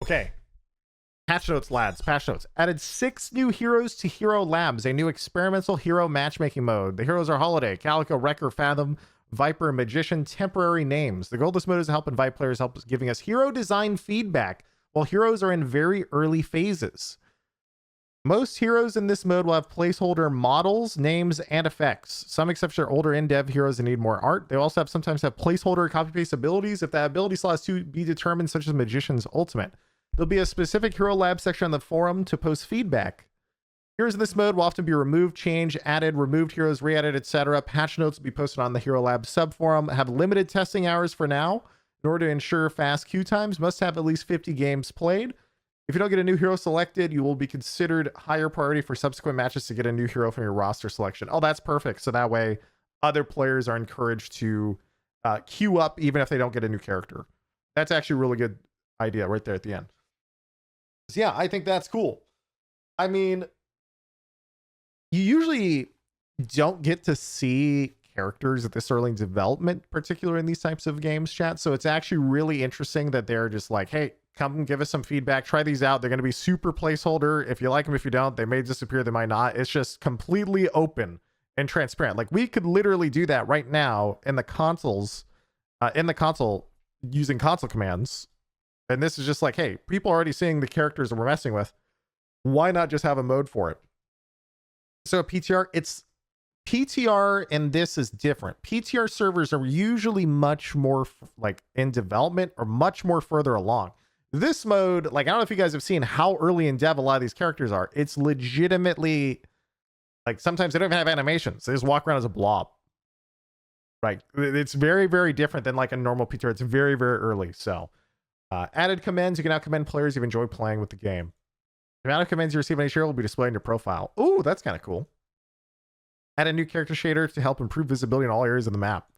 Okay. Patch notes, lads. Patch notes. Added 6 new heroes to Hero Labs, a new experimental hero matchmaking mode. The heroes are Holiday, Calico, Wrecker, Fathom, Viper, Magician. Temporary names. The goal of this mode is to help invite players, help giving us hero design feedback while heroes are in very early phases. Most heroes in this mode will have placeholder models, names, and effects. Some exceptions are older in-dev heroes that need more art. They also sometimes have placeholder copy-paste abilities if that ability slot is to be determined, such as Magician's Ultimate. There'll be a specific Hero Lab section on the forum to post feedback. Heroes in this mode will often be removed, changed, added, removed heroes, re-added, etc. Patch notes will be posted on the Hero Lab subforum. Have limited testing hours for now. In order to ensure fast queue times, must have at least 50 games played. If you don't get a new hero selected, you will be considered higher priority for subsequent matches to get a new hero from your roster selection. Oh, that's perfect. So that way other players are encouraged to queue up even if they don't get a new character. That's actually a really good idea right there at the end. So yeah, I think that's cool. I mean, you usually don't get to see characters at this early in development, particularly in these types of games, chat. So it's actually really interesting that they're just like, hey, come give us some feedback. Try these out. They're going to be super placeholder. If you like them, if you don't, they may disappear. They might not. It's just completely open and transparent. Like we could literally do that right now in the consoles, in the console using console commands. And this is just like, hey, people are already seeing the characters that we're messing with. Why not just have a mode for it? So PTR, it's PTR, and this is different. PTR servers are usually much more like in development or much more further along. This mode, like, I don't know if you guys have seen how early in dev a lot of these characters are. It's legitimately like sometimes they don't even have animations. They just walk around as a blob. Right. It's very, very different than like a normal PTR. It's very, very early. So added commands. You can now commend players you've enjoyed playing with the game. The amount of commands you receive on each hero will be displayed in your profile. Ooh, that's kind of cool. Add a new character shader to help improve visibility in all areas of the map.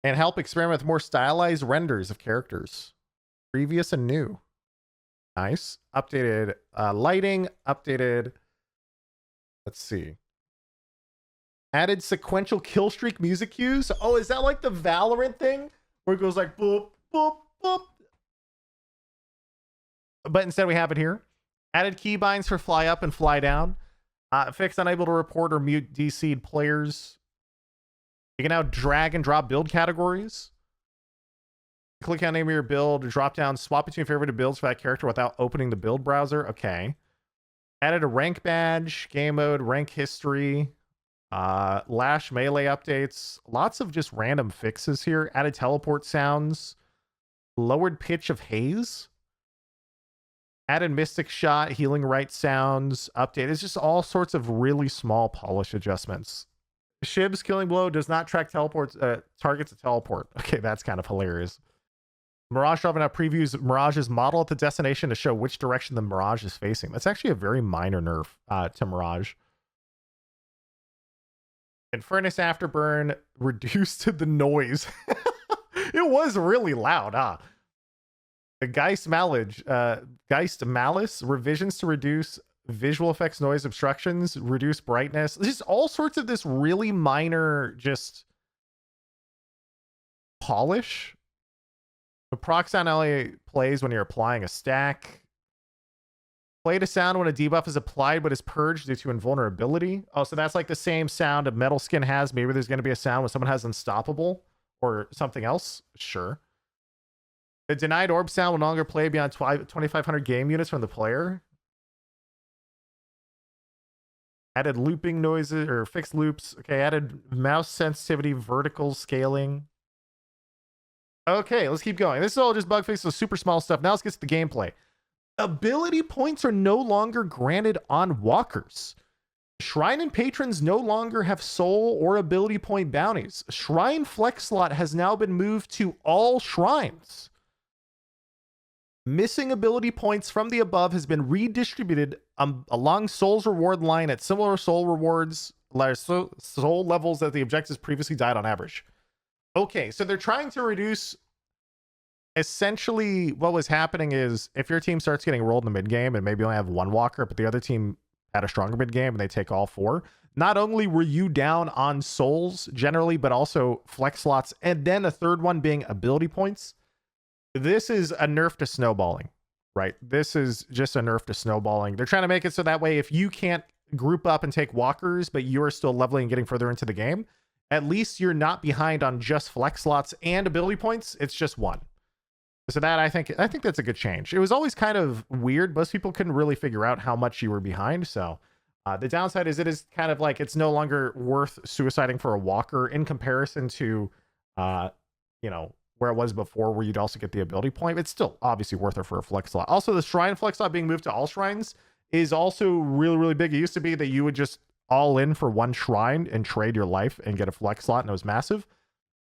And help experiment with more stylized renders of characters. Previous and new. Nice. Updated lighting. Updated. Let's see. Added sequential kill streak music cues. Oh, is that like the Valorant thing? Where it goes like boop, boop, boop. But instead we have it here. Added keybinds for fly up and fly down. Fixed unable to report or mute DC'd players. You can now drag and drop build categories. Click on name of your build, drop down, swap between favorite builds for that character without opening the build browser. Okay. Added a rank badge, game mode, rank history, Lash melee updates. Lots of just random fixes here. Added teleport sounds. Lowered pitch of haze. Added mystic shot, healing right sounds. Update. It's just all sorts of really small polish adjustments. Shib's killing blow does not track teleports, targets a teleport. Okay, that's kind of hilarious. Mirage now previews Mirage's model at the destination to show which direction the Mirage is facing. That's actually a very minor nerf to Mirage. And Furnace Afterburn reduced the noise. It was really loud, huh? The Geist Malice revisions to reduce visual effects, noise obstructions, reduce brightness. Just all sorts of this really minor just polish. The proc sound only plays when you're applying a stack. Play to sound when a debuff is applied but is purged due to invulnerability. Oh, so that's like the same sound a Metal Skin has. Maybe there's going to be a sound when someone has Unstoppable or something else. Sure. The denied orb sound will no longer play beyond 2,500 game units from the player. Added looping noises or fixed loops. Okay, added mouse sensitivity, vertical scaling. Okay, let's keep going. This is all just bug fixes, so super small stuff. Now let's get to the gameplay. Ability points are no longer granted on walkers. Shrine and patrons no longer have soul or ability point bounties. Shrine flex slot has now been moved to all shrines. Missing ability points from the above has been redistributed along Soul's reward line at similar soul rewards, soul levels that the objectives previously died on average. Okay, so they're trying to reduce. Essentially, what was happening is if your team starts getting rolled in the mid game and maybe only have one walker, but the other team had a stronger mid game and they take all four, not only were you down on souls generally, but also flex slots, and then a third one being ability points. This is a nerf to snowballing. right? This is just a nerf to snowballing. They're trying to make it so that way if you can't group up and take walkers, but you're still leveling and getting further into the game, at least you're not behind on just flex slots and ability points. It's just one. So that I think that's a good change. It was always kind of weird. Most people couldn't really figure out how much you were behind. So the downside is it is kind of like it's no longer worth suiciding for a walker in comparison to, you know, where it was before, where you'd also get the ability point. It's still obviously worth it for a flex slot. Also, the shrine flex slot being moved to all shrines is also really, really big. It used to be that you would just all in for one shrine and trade your life and get a flex slot, and it was massive.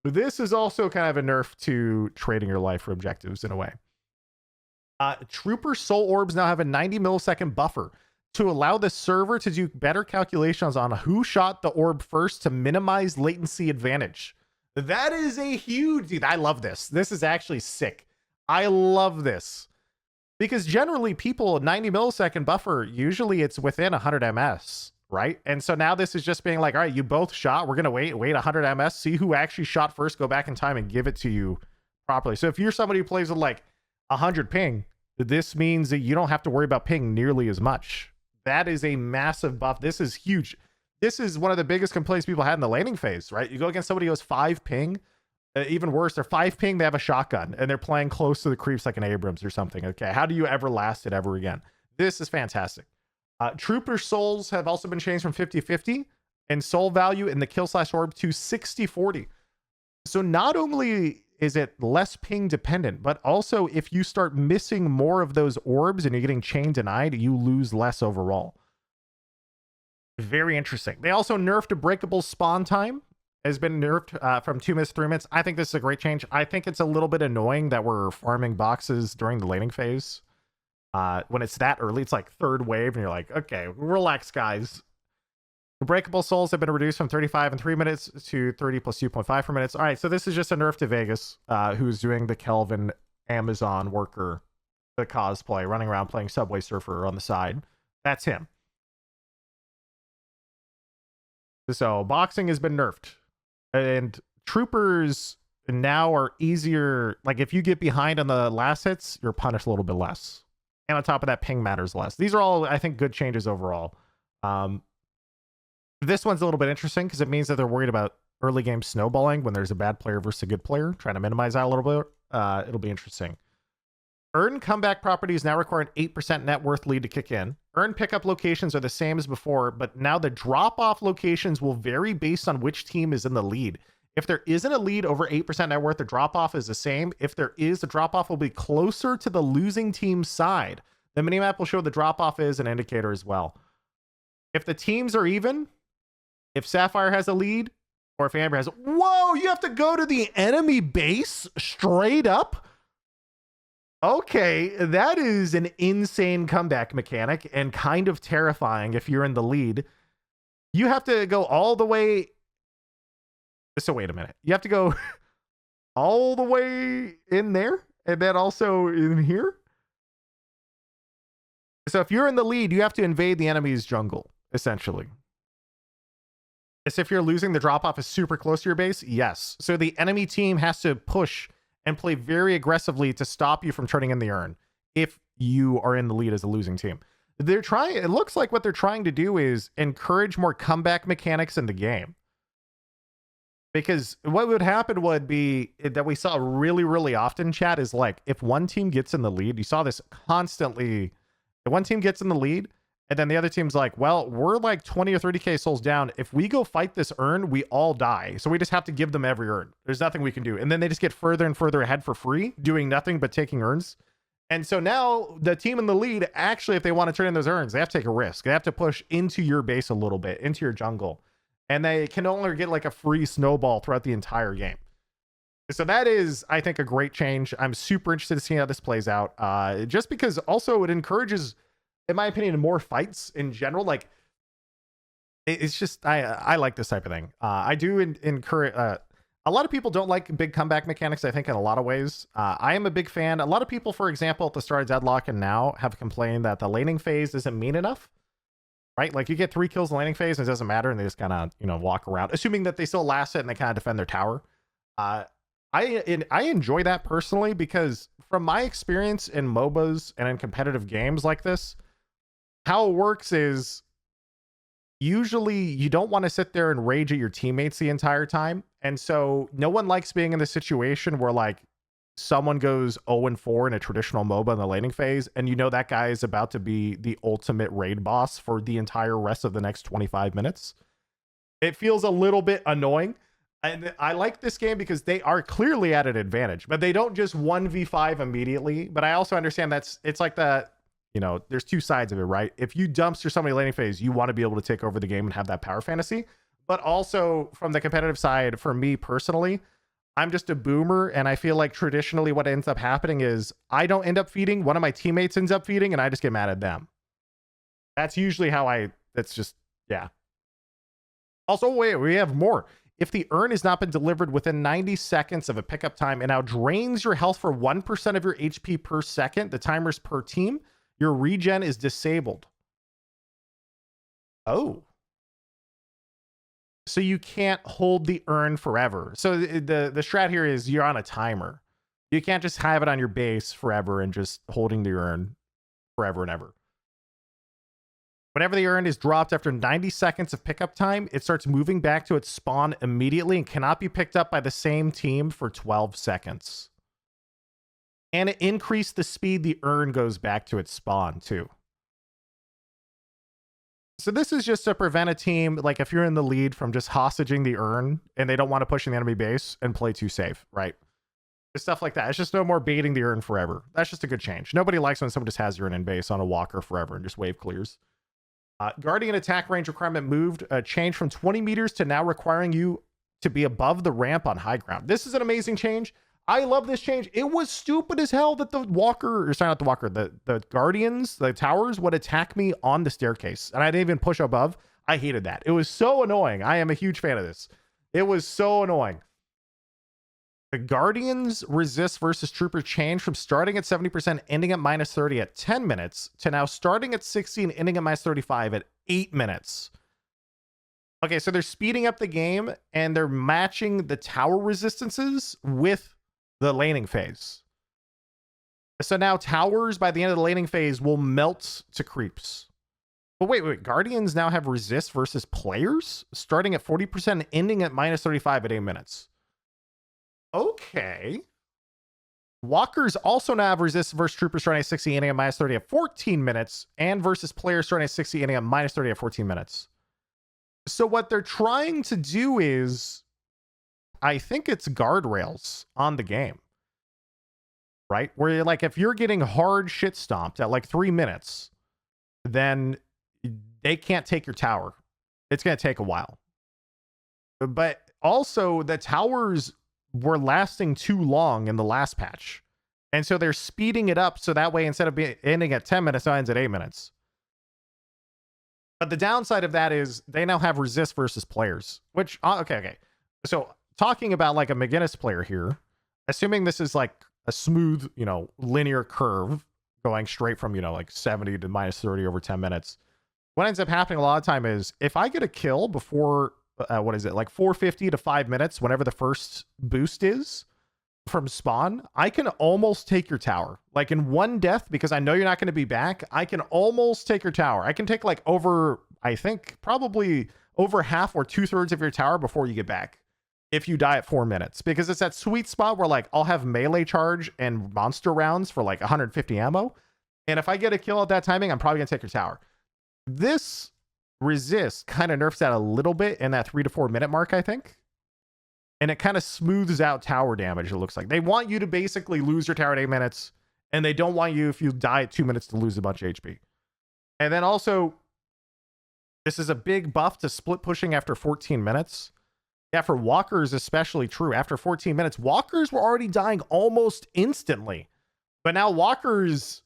But this is also kind of a nerf to trading your life for objectives in a way. Trooper soul orbs now have a 90 millisecond buffer to allow the server to do better calculations on who shot the orb first to minimize latency advantage. That is a huge, dude, I love this. This is actually sick. I love this. Because generally people, 90 millisecond buffer, usually it's within 100 ms, right? And so now this is just being like, all right, you both shot. We're going to wait 100 ms, see who actually shot first, go back in time and give it to you properly. So if you're somebody who plays with like 100 ping, this means that you don't have to worry about ping nearly as much. That is a massive buff. This is huge. This is one of the biggest complaints people had in the laning phase, right? You go against somebody who has 5 ping, even worse, they're 5 ping, they have a shotgun, and they're playing close to the creeps like an Abrams or something. Okay, how do you ever last it ever again? This is fantastic. Trooper souls have also been changed from 50-50 and soul value in the kill slash orb to 60-40. So not only is it less ping dependent, but also if you start missing more of those orbs and you're getting chain denied, you lose less overall. Very interesting. They also nerfed a breakable spawn time. Has been nerfed from 2 minutes to 3 minutes. I think this is a great change. I think it's a little bit annoying that we're farming boxes during the laning phase. When it's that early, it's like third wave, and you're like, okay, relax, guys. The breakable souls have been reduced from 35 in 3 minutes to 30 plus 2.5 per minutes. All right, so this is just a nerf to Vegas, who's doing the Kelvin Amazon worker, the cosplay, running around playing Subway Surfer on the side. That's him. So boxing has been nerfed. And troopers now are easier. Like if you get behind on the last hits, you're punished a little bit less. And on top of that, ping matters less. These are all, I think, good changes overall. This one's a little bit interesting because it means that they're worried about early game snowballing when there's a bad player versus a good player, trying to minimize that a little bit. It'll be interesting. Earn comeback properties now require an 8% net worth lead to kick in. Earn pickup locations are the same as before, but now the drop-off locations will vary based on which team is in the lead. If there isn't a lead over 8% net worth, the drop-off is the same. If there is, the drop-off will be closer to the losing team's side. The minimap will show the drop-off is an indicator as well. If the teams are even, if Sapphire has a lead, or if Amber has, whoa, you have to go to the enemy base straight up? Okay, that is an insane comeback mechanic and kind of terrifying if you're in the lead. You have to go all the way. So wait a minute. You have to go all the way in there and then also in here. So if you're in the lead, you have to invade the enemy's jungle, essentially. As if you're losing, the drop-off is super close to your base? Yes. So the enemy team has to push and play very aggressively to stop you from turning in the urn if you are in the lead as a losing team. They're trying, it looks like what they're trying to do is encourage more comeback mechanics in the game. Because what would happen would be that we saw really, really often, chat, is like if one team gets in the lead, you saw this constantly. If one team gets in the lead, and then the other team's like, well, we're like 20 or 30k souls down. If we go fight this urn, we all die. So we just have to give them every urn. There's nothing we can do. And then they just get further and further ahead for free, doing nothing but taking urns. And so now the team in the lead, actually, if they want to turn in those urns, they have to take a risk. They have to push into your base a little bit, into your jungle. And they can only get like a free snowball throughout the entire game. So that is, I think, a great change. I'm super interested to see how this plays out. Just because also it encourages, in my opinion, more fights in general. Like, it's just, I like this type of thing. I do encourage, a lot of people don't like big comeback mechanics, I think, in a lot of ways. I am a big fan. A lot of people, for example, at the start of Deadlock and now have complained that the laning phase isn't mean enough, right? Like you get 3 kills in the laning phase and it doesn't matter, and they just kind of, you know, walk around, assuming that they still last it and they kind of defend their tower. I enjoy that personally because from my experience in MOBAs and in competitive games like this, how it works is usually you don't want to sit there and rage at your teammates the entire time. And so no one likes being in the situation where like someone goes 0-4 in a traditional MOBA in the laning phase, and you know that guy is about to be the ultimate raid boss for the entire rest of the next 25 minutes. It feels a little bit annoying. And I like this game because they are clearly at an advantage, but they don't just 1v5 immediately. But I also understand it's like that, you know, there's two sides of it, right? If you dumpster somebody laning phase, you want to be able to take over the game and have that power fantasy. But also from the competitive side, for me personally, I'm just a boomer, and I feel like traditionally what ends up happening is I don't end up feeding, one of my teammates ends up feeding, and I just get mad at them. That's usually how that's just, yeah. Also, wait, we have more. If the urn has not been delivered within 90 seconds of a pickup time and now drains your health for 1% of your HP per second, the timer's per team, your regen is disabled. Oh. So you can't hold the urn forever. So the strat here is you're on a timer. You can't just have it on your base forever and just holding the urn forever and ever. Whenever the urn is dropped after 90 seconds of pickup time, it starts moving back to its spawn immediately and cannot be picked up by the same team for 12 seconds. And it increased the speed the urn goes back to its spawn too. So this is just to prevent a team, like if you're in the lead, from just hostaging the urn and they don't want to push in the enemy base and play too safe, right? Just stuff like that. It's just no more baiting the urn forever. That's just a good change. Nobody likes when someone just has urn in base on a walker forever and just wave clears. Guardian attack range requirement moved, changed from 20 meters to now requiring you to be above the ramp on high ground. This is an amazing change. I love this change. It was stupid as hell that the walker, or sorry, not the walker, the guardians, the towers would attack me on the staircase, and I didn't even push above. I hated that. It was so annoying. I am a huge fan of this. It was so annoying. The Guardians resist versus Trooper changed from starting at 70%, ending at -30 at 10 minutes, to now starting at 60 and ending at -35 at 8 minutes. Okay, so they're speeding up the game, and they're matching the tower resistances with the laning phase. So now towers by the end of the laning phase will melt to creeps. But wait, Guardians now have resist versus players, starting at 40% and ending at -35 at 8 minutes. Okay. Walkers also now have resist versus troopers starting at 60, ending at -30 at 14 minutes, and versus players starting at 60, ending at -30 at 14 minutes. So what they're trying to do is, I think it's guardrails on the game, right? Where you're like, if you're getting hard shit stomped at like 3 minutes, then they can't take your tower. It's going to take a while. But also the towers were lasting too long in the last patch. And so they're speeding it up. So that way, instead of ending at 10 minutes, it ends at 8 minutes. But the downside of that is they now have resist versus players, which, okay. So talking about like a McGinnis player here, assuming this is like a smooth, you know, linear curve going straight from, you know, like 70 to -30 over 10 minutes. What ends up happening a lot of time is if I get a kill before, what is it, like 450 to 5 minutes, whenever the first boost is from spawn, I can almost take your tower. Like in one death, because I know you're not going to be back, I can almost take your tower. I can take like over, I think, probably over half or 2/3 of your tower before you get back, if you die at 4 minutes, because it's that sweet spot where like I'll have melee charge and monster rounds for like 150 ammo. And if I get a kill at that timing, I'm probably going to take your tower. This resist kind of nerfs that a little bit in that 3 to 4 minute mark, I think. And it kind of smooths out tower damage, it looks like. They want you to basically lose your tower at 8 minutes, and they don't want you, if you die at 2 minutes, to lose a bunch of HP. And then also, this is a big buff to split pushing after 14 minutes. Yeah, for walkers especially true. After 14 minutes, walkers were already dying almost instantly. But now walkers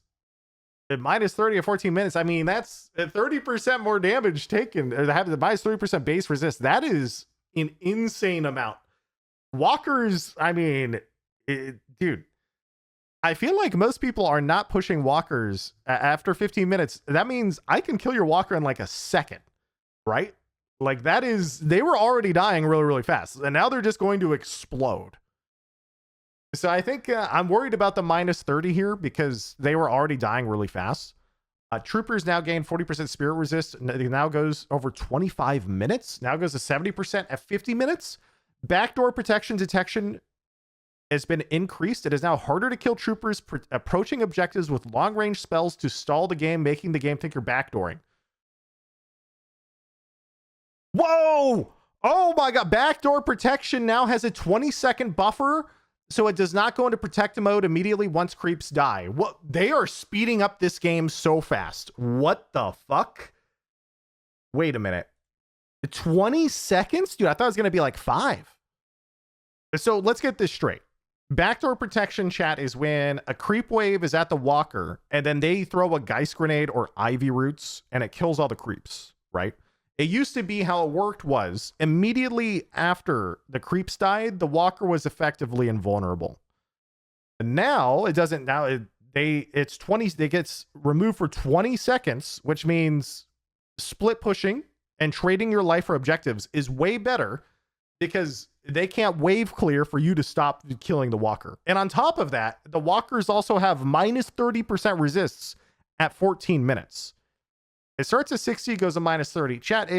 at -30 at 14 minutes, I mean, that's 30% more damage taken. Have the -30% base resist. That is an insane amount. Walkers, I mean, dude, I feel like most people are not pushing walkers after 15 minutes. That means I can kill your walker in like a second, right? Like that is, they were already dying really, really fast. And now they're just going to explode. So I think I'm worried about the minus 30 here because they were already dying really fast. Troopers now gain 40% spirit resist. It now goes over 25 minutes. Now goes to 70% at 50 minutes. Backdoor protection detection has been increased. It is now harder to kill troopers approaching objectives with long-range spells to stall the game, making the game think you're backdooring. Whoa! Oh my god, backdoor protection now has a 20-second buffer, so it does not go into protective mode immediately once creeps die. What? They are speeding up this game so fast. What the fuck? Wait a minute. 20 seconds? Dude, I thought it was going to be like 5. So let's get this straight. Backdoor protection, chat, is when a creep wave is at the walker and then they throw a Geist grenade or ivy roots and it kills all the creeps, right? It used to be how it worked was immediately after the creeps died, the walker was effectively invulnerable. And now it doesn't. Now it's 20. It gets removed for 20 seconds, which means split pushing and trading your life for objectives is way better because they can't wave clear for you to stop killing the walker. And on top of that, the walkers also have minus 30% resists at 14 minutes. It starts at 60, goes to minus 30. Chat,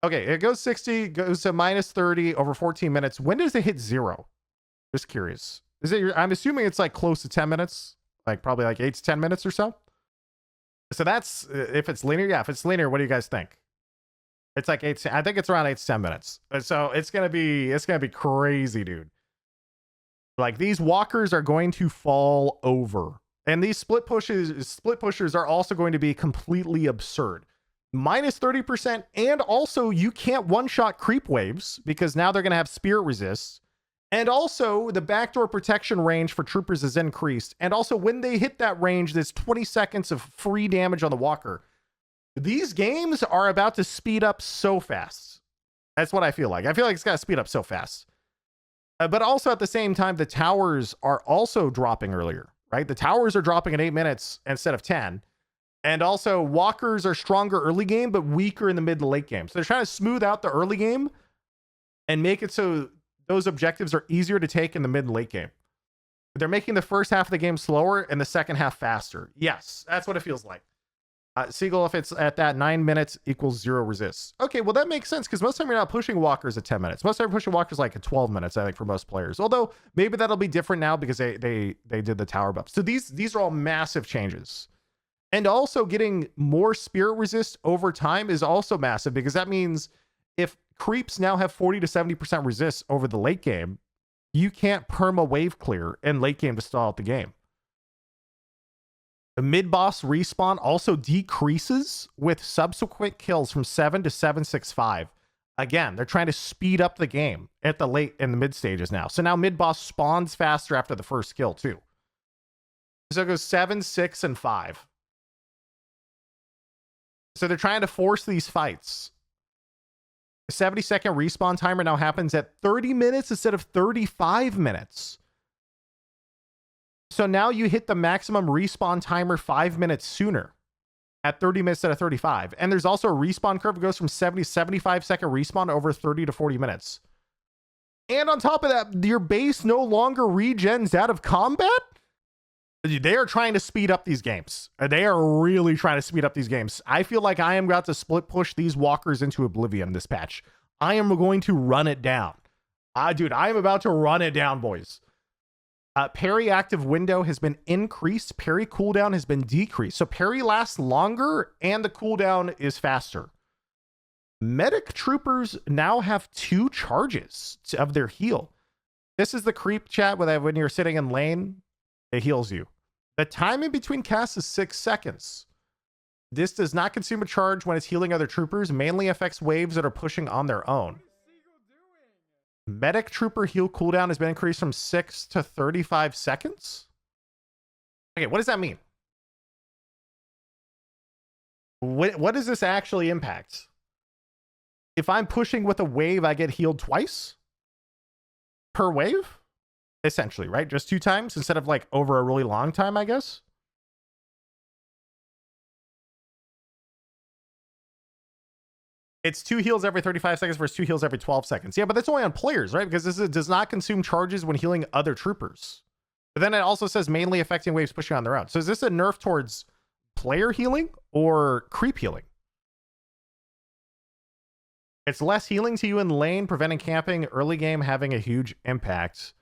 okay, it goes 60, goes to minus 30 over 14 minutes. When does it hit 0? Just curious. I'm assuming it's like close to 10 minutes, like probably like 8 to 10 minutes or so. So that's, if it's linear, yeah, if it's linear, what do you guys think? It's like I think it's around 8 to 10 minutes. So it's going to be crazy, dude. Like these walkers are going to fall over. And these split pushers are also going to be completely absurd. Minus 30%, and also you can't one-shot creep waves because now they're going to have spirit resists. And also the backdoor protection range for troopers is increased. And also when they hit that range, there's 20 seconds of free damage on the walker. These games are about to speed up so fast. That's what I feel like. I feel like it's got to speed up so fast. But also at the same time, the towers are also dropping earlier. Right? The towers are dropping in 8 minutes instead of 10. And also walkers are stronger early game, but weaker in the mid to late game. So they're trying to smooth out the early game and make it so those objectives are easier to take in the mid and late game. They're making the first half of the game slower and the second half faster. Yes, that's what it feels like. Seagull, if it's at that 9 minutes equals 0 resists. Okay, well that makes sense because most of the time you're not pushing walkers at 10 minutes. Most of the time you're pushing walkers like at 12 minutes, I think, for most players. Although maybe that'll be different now because they did the tower buff. So these are all massive changes. And also getting more spirit resist over time is also massive because that means if creeps now have 40 to 70% resist over the late game, you can't perma wave clear in late game to stall out the game. The mid-boss respawn also decreases with subsequent kills from 7 to 765. Again, they're trying to speed up the game at the late and the mid stages now. So now mid-boss spawns faster after the first kill too. So it goes 7, 6, and 5. So they're trying to force these fights. The 70-second respawn timer now happens at 30 minutes instead of 35 minutes. So now you hit the maximum respawn timer 5 minutes sooner at 30 minutes instead of 35. And there's also a respawn curve that goes from 70 to 75 second respawn over 30 to 40 minutes. And on top of that, your base no longer regens out of combat. They are trying to speed up these games. They are really trying to speed up these games. I feel like I am about to split push these walkers into oblivion this patch. I am going to run it down. Dude, I am about to run it down, boys. Parry active window has been increased. Parry cooldown has been decreased. So parry lasts longer and the cooldown is faster. Medic troopers now have 2 charges of their heal. This is the creep chat when you're sitting in lane, it heals you. The time in between casts is 6 seconds. This does not consume a charge when it's healing other troopers, mainly affects waves that are pushing on their own. Medic trooper heal cooldown has been increased from 6 to 35 seconds. Okay, what does that mean? What does this actually impact? If I'm pushing with a wave, I get healed twice per wave, essentially, right? Just 2 times instead of like over a really long time, I guess. It's 2 heals every 35 seconds versus 2 heals every 12 seconds. Yeah, but that's only on players, right? Because does not consume charges when healing other troopers. But then it also says mainly affecting waves pushing on their own. So is this a nerf towards player healing or creep healing? It's less healing to you in lane, preventing camping, early game having a huge impact.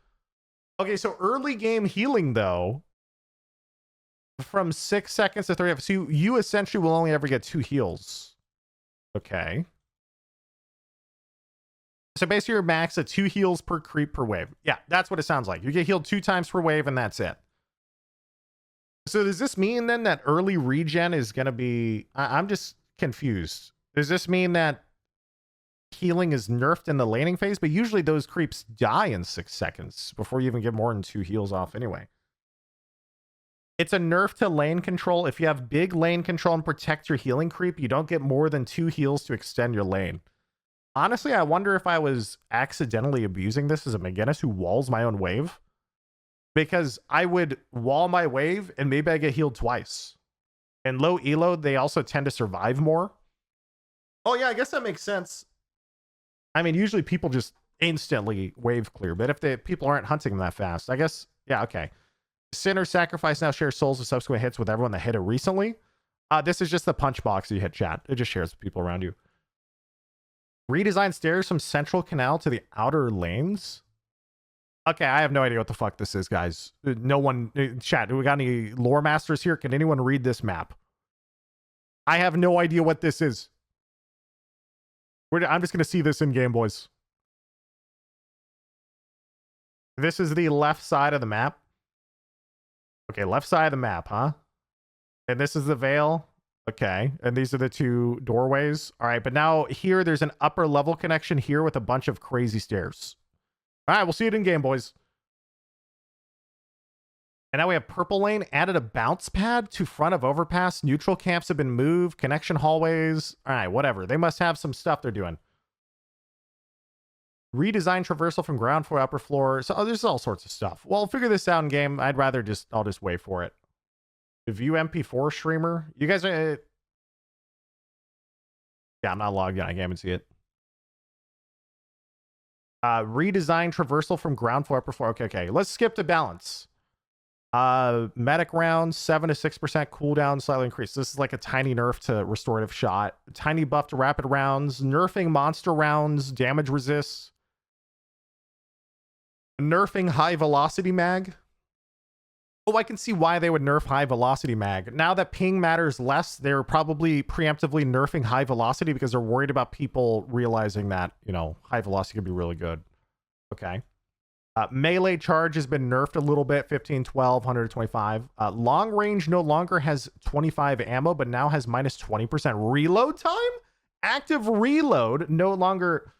Okay, so early game healing, though, from 6 seconds to 30. So you essentially will only ever get 2 heals. Okay. So basically your max at 2 heals per creep per wave. Yeah, that's what it sounds like. You get healed 2 times per wave and that's it. So does this mean then that early regen is going to be... I'm just confused. Does this mean that healing is nerfed in the laning phase? But usually those creeps die in 6 seconds before you even get more than 2 heals off anyway. It's a nerf to lane control. If you have big lane control and protect your healing creep, you don't get more than 2 heals to extend your lane. Honestly, I wonder if I was accidentally abusing this as a McGinnis who walls my own wave. Because I would wall my wave and maybe I get healed twice. And low elo, they also tend to survive more. Oh yeah, I guess that makes sense. I mean, usually people just instantly wave clear. But if the people aren't hunting them that fast, I guess, yeah, okay. Sinner Sacrifice now shares souls with subsequent hits with everyone that hit it recently. This is just the punch box you hit, chat. It just shares with people around you. Redesign stairs from central canal to the outer lanes. Okay, I have no idea what the fuck this is, guys. No one, chat, do we got any lore masters here? Can anyone read this map? I have no idea what this is. I'm just going to see this in game, boys. This is the left side of the map. Okay, left side of the map, huh? And this is the veil. Okay, and these are the 2 doorways. All right, but now here there's an upper level connection here with a bunch of crazy stairs. All right, we'll see it in game, boys. And now we have purple lane, added a bounce pad to front of overpass. Neutral camps have been moved, connection hallways. All right, whatever. They must have some stuff they're doing. Redesign traversal from ground floor, upper floor. So there's all sorts of stuff. Well, figure this out in game. I'll just wait for it. The view MP4 streamer. You guys are... Yeah, I'm not logged in. I can't even see it. Redesign traversal from ground floor, upper floor. Okay. Let's skip the balance. Medic rounds, 7 to 6% cooldown, slightly increased. This is like a tiny nerf to restorative shot. Tiny buff to rapid rounds. Nerfing monster rounds, damage resists. Nerfing high velocity mag. Oh, I can see why they would nerf high velocity mag. Now that ping matters less, they're probably preemptively nerfing high velocity because they're worried about people realizing that, you know, high velocity could be really good. Okay. Melee charge has been nerfed a little bit, 15, 12, 125. Long range no longer has 25 ammo, but now has minus 20% reload time? Active reload no longer...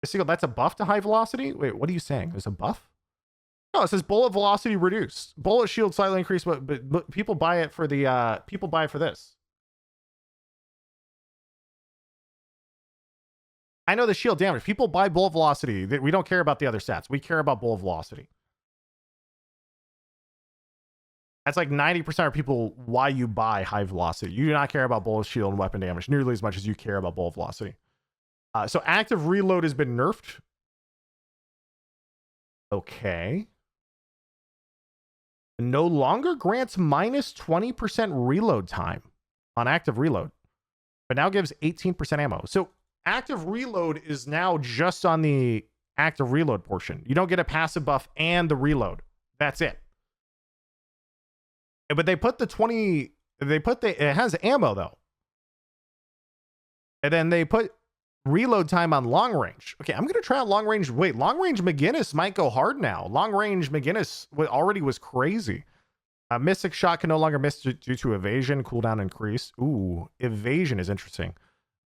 Seagull, that's a buff to high velocity? Wait, what are you saying? There's a buff? No, it says bullet velocity reduced. Bullet shield slightly increased, but people buy it for the people buy it for this. I know the shield damage. People buy bullet velocity. We don't care about the other stats. We care about bullet velocity. That's like 90% of people why you buy high velocity. You do not care about bullet shield and weapon damage nearly as much as you care about bullet velocity. So active reload has been nerfed. Okay. No longer grants minus 20% reload time on active reload, but now gives 18% ammo. So active reload is now just on the active reload portion. You don't get a passive buff and the reload. That's it. But they put the 20, it has ammo though. And then they put reload time on long range. Okay, I'm going to try out long range. Wait, long range McGinnis might go hard now. Long range McGinnis already was crazy. Mystic shot can no longer miss due to evasion. Cooldown increased. Ooh, evasion is interesting.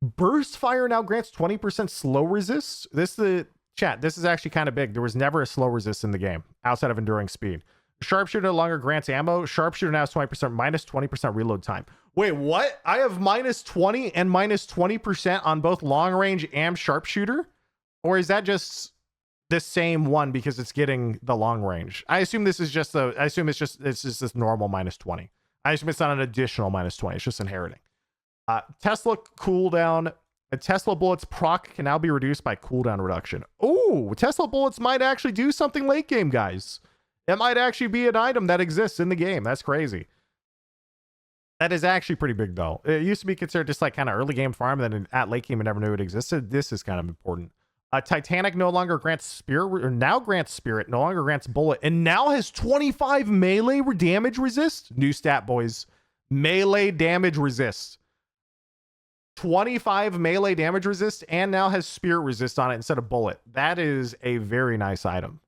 Burst fire now grants 20% slow resist. This is actually kind of big. There was never a slow resist in the game outside of enduring speed. Sharpshooter no longer grants ammo. Sharpshooter now is 20%, minus 20% reload time. Wait, what? I have minus 20 and minus 20% on both long range and sharpshooter? Or is that just the same one because it's getting the long range? I assume this is just it's just this normal minus 20. I assume it's not an additional minus 20. It's just inheriting. Tesla cooldown Tesla bullets proc can now be reduced by cooldown reduction. Oh, Tesla bullets might actually do something late game, guys. It might actually be an item that exists in the game. That's crazy. That is actually pretty big, though. It used to be considered just like kind of early game farm, and then at late game, I never knew it existed. This is kind of important. Titanic no longer grants spirit, or now grants spirit, no longer grants bullet, and now has 25 melee damage resist. New stat, boys. Melee damage resist. 25 melee damage resist, and now has spirit resist on it instead of bullet. That is a very nice item.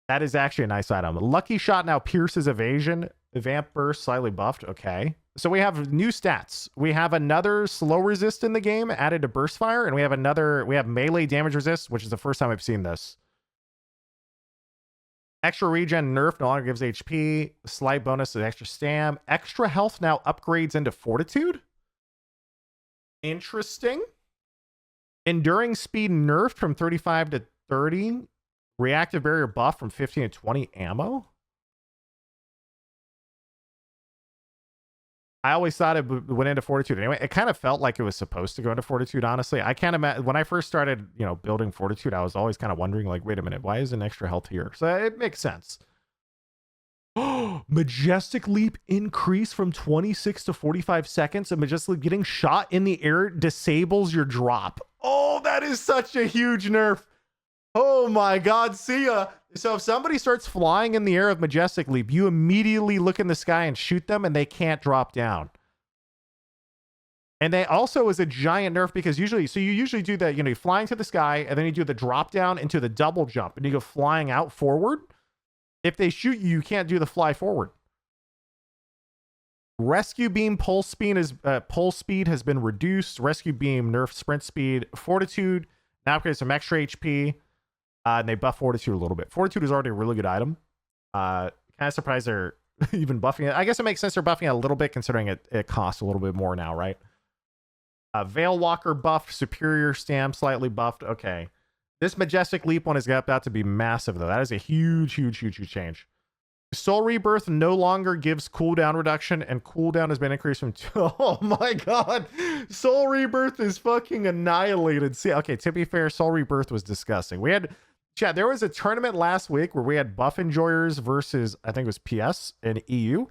That is actually a nice item. Lucky shot now pierces evasion. Vamp burst slightly buffed. Okay. So we have new stats. We have another slow resist in the game added to burst fire, and we have melee damage resist, which is the first time I've seen this. Extra regen nerf no longer gives HP. Slight bonus to extra stam. Extra health now upgrades into fortitude. Interesting. Enduring speed nerfed from 35 to 30. Reactive barrier buff from 15 to 20 ammo. I always thought it went into fortitude anyway. It kind of felt like it was supposed to go into fortitude, honestly. I can't imagine when I first started, building fortitude, I was always kind of wondering, like, wait a minute, why is an extra health here? So it makes sense. Majestic leap increase from 26 to 45 seconds, and Majestic leap getting shot in the air disables your drop. Oh, that is such a huge nerf. Oh my god, see ya. So if somebody starts flying in the air of Majestic leap, you immediately look in the sky and shoot them, and they can't drop down. And they also is a giant nerf because you usually do that, you flying to the sky, and then you do the drop down into the double jump, and you go flying out forward. If they shoot you, you can't do the fly forward. Rescue beam pulse speed has been reduced. Rescue beam nerf sprint speed. Fortitude now upgrades some extra HP. And they buff fortitude a little bit. Fortitude is already a really good item. Kind of surprised they're even buffing it. I guess it makes sense they're buffing it a little bit considering it costs a little bit more now, right? Veil Walker buffed. Superior Stam slightly buffed. Okay. This Majestic Leap one is about to be massive, though. That is a huge, huge, huge, huge change. Soul Rebirth no longer gives cooldown reduction, and cooldown has been increased from... Oh my god! Soul Rebirth is fucking annihilated. See, okay, to be fair, Soul Rebirth was disgusting. We had... Chat, there was a tournament last week where we had Buff Enjoyers versus, I think it was PS and EU,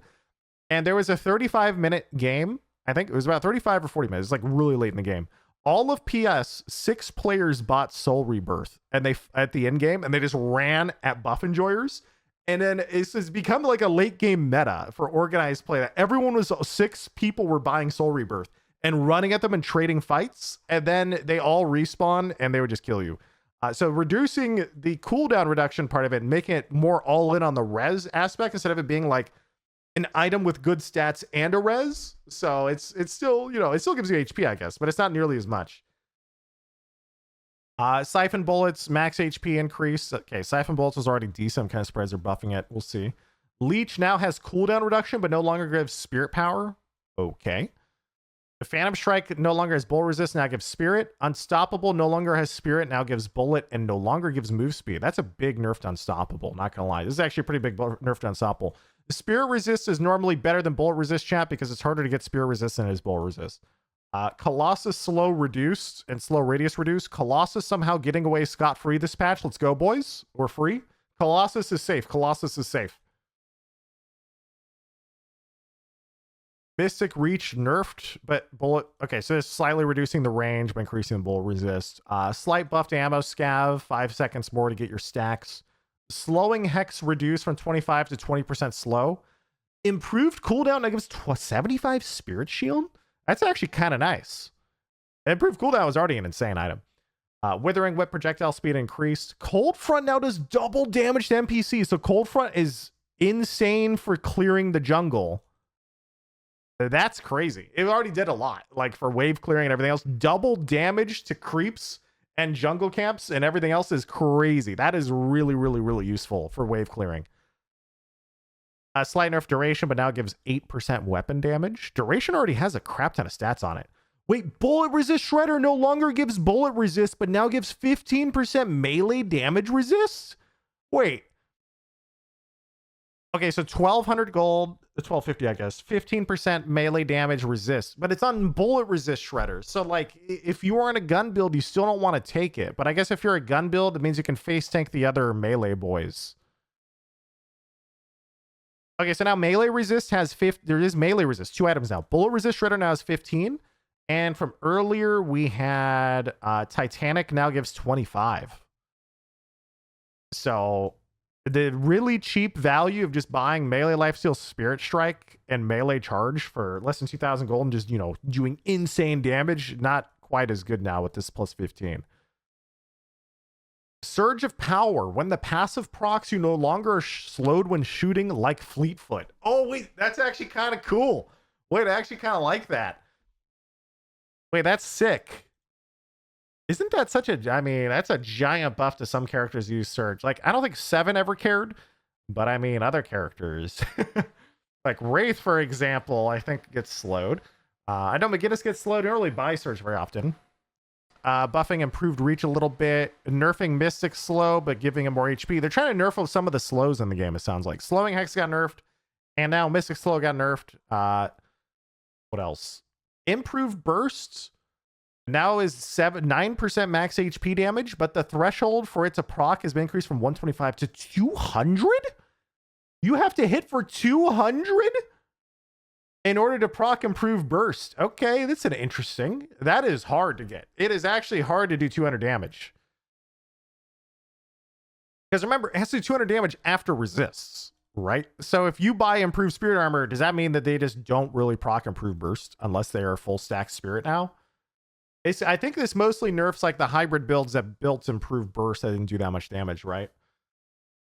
and there was a 35-minute game. I think it was about 35 or 40 minutes. It's like really late in the game. All of PS, 6 players bought Soul Rebirth, and they at the end game, and they just ran at Buff Enjoyers. And then it's become like a late game meta for organized play. That everyone was 6 people were buying Soul Rebirth and running at them and trading fights, and then they all respawn and they would just kill you. So reducing the cooldown reduction part of it and making it more all in on the res aspect instead of it being like an item with good stats and a res. So it's still, it still gives you HP, I guess, but it's not nearly as much. Siphon bullets, max HP increase. Okay, Siphon bullets was already decent. I'm kind of surprised they're buffing it. We'll see. Leech now has cooldown reduction, but no longer gives spirit power. Okay. The Phantom Strike no longer has bullet resist, now gives spirit. Unstoppable no longer has spirit, now gives bullet, and no longer gives move speed. That's a big nerf to Unstoppable, not gonna lie. This is actually a pretty big nerf to Unstoppable. The spirit resist is normally better than bullet resist, chat, because it's harder to get spirit resist than it is bullet resist. Colossus slow reduced and slow radius reduced. Colossus somehow getting away scot-free this patch. Let's go, boys. We're free. Colossus is safe. Colossus is safe. Mystic Reach nerfed, but bullet... Okay, so it's slightly reducing the range by increasing the bullet resist. Slight buff to ammo scav, 5 seconds more to get your stacks. Slowing Hex reduced from 25 to 20% slow. Improved cooldown, that gives 75 Spirit Shield? That's actually kind of nice. Improved cooldown was already an insane item. Withering Whip projectile speed increased. Cold Front now does double damage to NPCs, so Cold Front is insane for clearing the jungle. That's crazy. It already did a lot, like for wave clearing and everything else. Double damage to creeps and jungle camps and everything else is crazy. That is really, really, really useful for wave clearing. Slight nerf duration, but now it gives 8% weapon damage. Duration already has a crap ton of stats on it. Wait, bullet resist shredder no longer gives bullet resist, but now gives 15% melee damage resist? Wait. Okay, so 1200 gold, 1250, I guess. 15% melee damage resist, but it's on bullet resist shredder. So like if you are in a gun build, you still don't want to take it. But I guess if you're a gun build, it means you can face tank the other melee boys. Okay, so now melee resist has 50. There is melee resist, 2 items now. Bullet resist shredder now is 15. And from earlier, we had Titanic now gives 25. So the really cheap value of just buying melee lifesteal spirit strike and melee charge for less than 2,000 gold and just, you know, doing insane damage, not quite as good now with this plus 15. Surge of power. When the passive procs, you no longer are slowed when shooting like Fleetfoot. Oh, wait, that's actually kind of cool. Wait, I actually kind of like that. Wait, that's sick. Isn't that such a, I mean, that's a giant buff to some characters use Surge. Like, I don't think 7 ever cared, but I mean, other characters. Like Wraith, for example, I think gets slowed. I know McGinnis gets slowed. I don't really buy Surge very often. Buffing improved reach a little bit. Nerfing Mystic slow, but giving him more HP. They're trying to nerf some of the slows in the game, it sounds like. Slowing Hex got nerfed, and now Mystic slow got nerfed. What else? Improved bursts now is 9% max HP damage, but the threshold for it to proc has been increased from 125 to 200? You have to hit for 200 in order to proc improved burst. Okay, that's an interesting. That is hard to get. It is actually hard to do 200 damage. Because remember, it has to do 200 damage after resists, right? So if you buy improved spirit armor, does that mean that they just don't really proc improved burst unless they are full stack spirit now? I think this mostly nerfs like the hybrid builds that built improved burst that didn't do that much damage, right?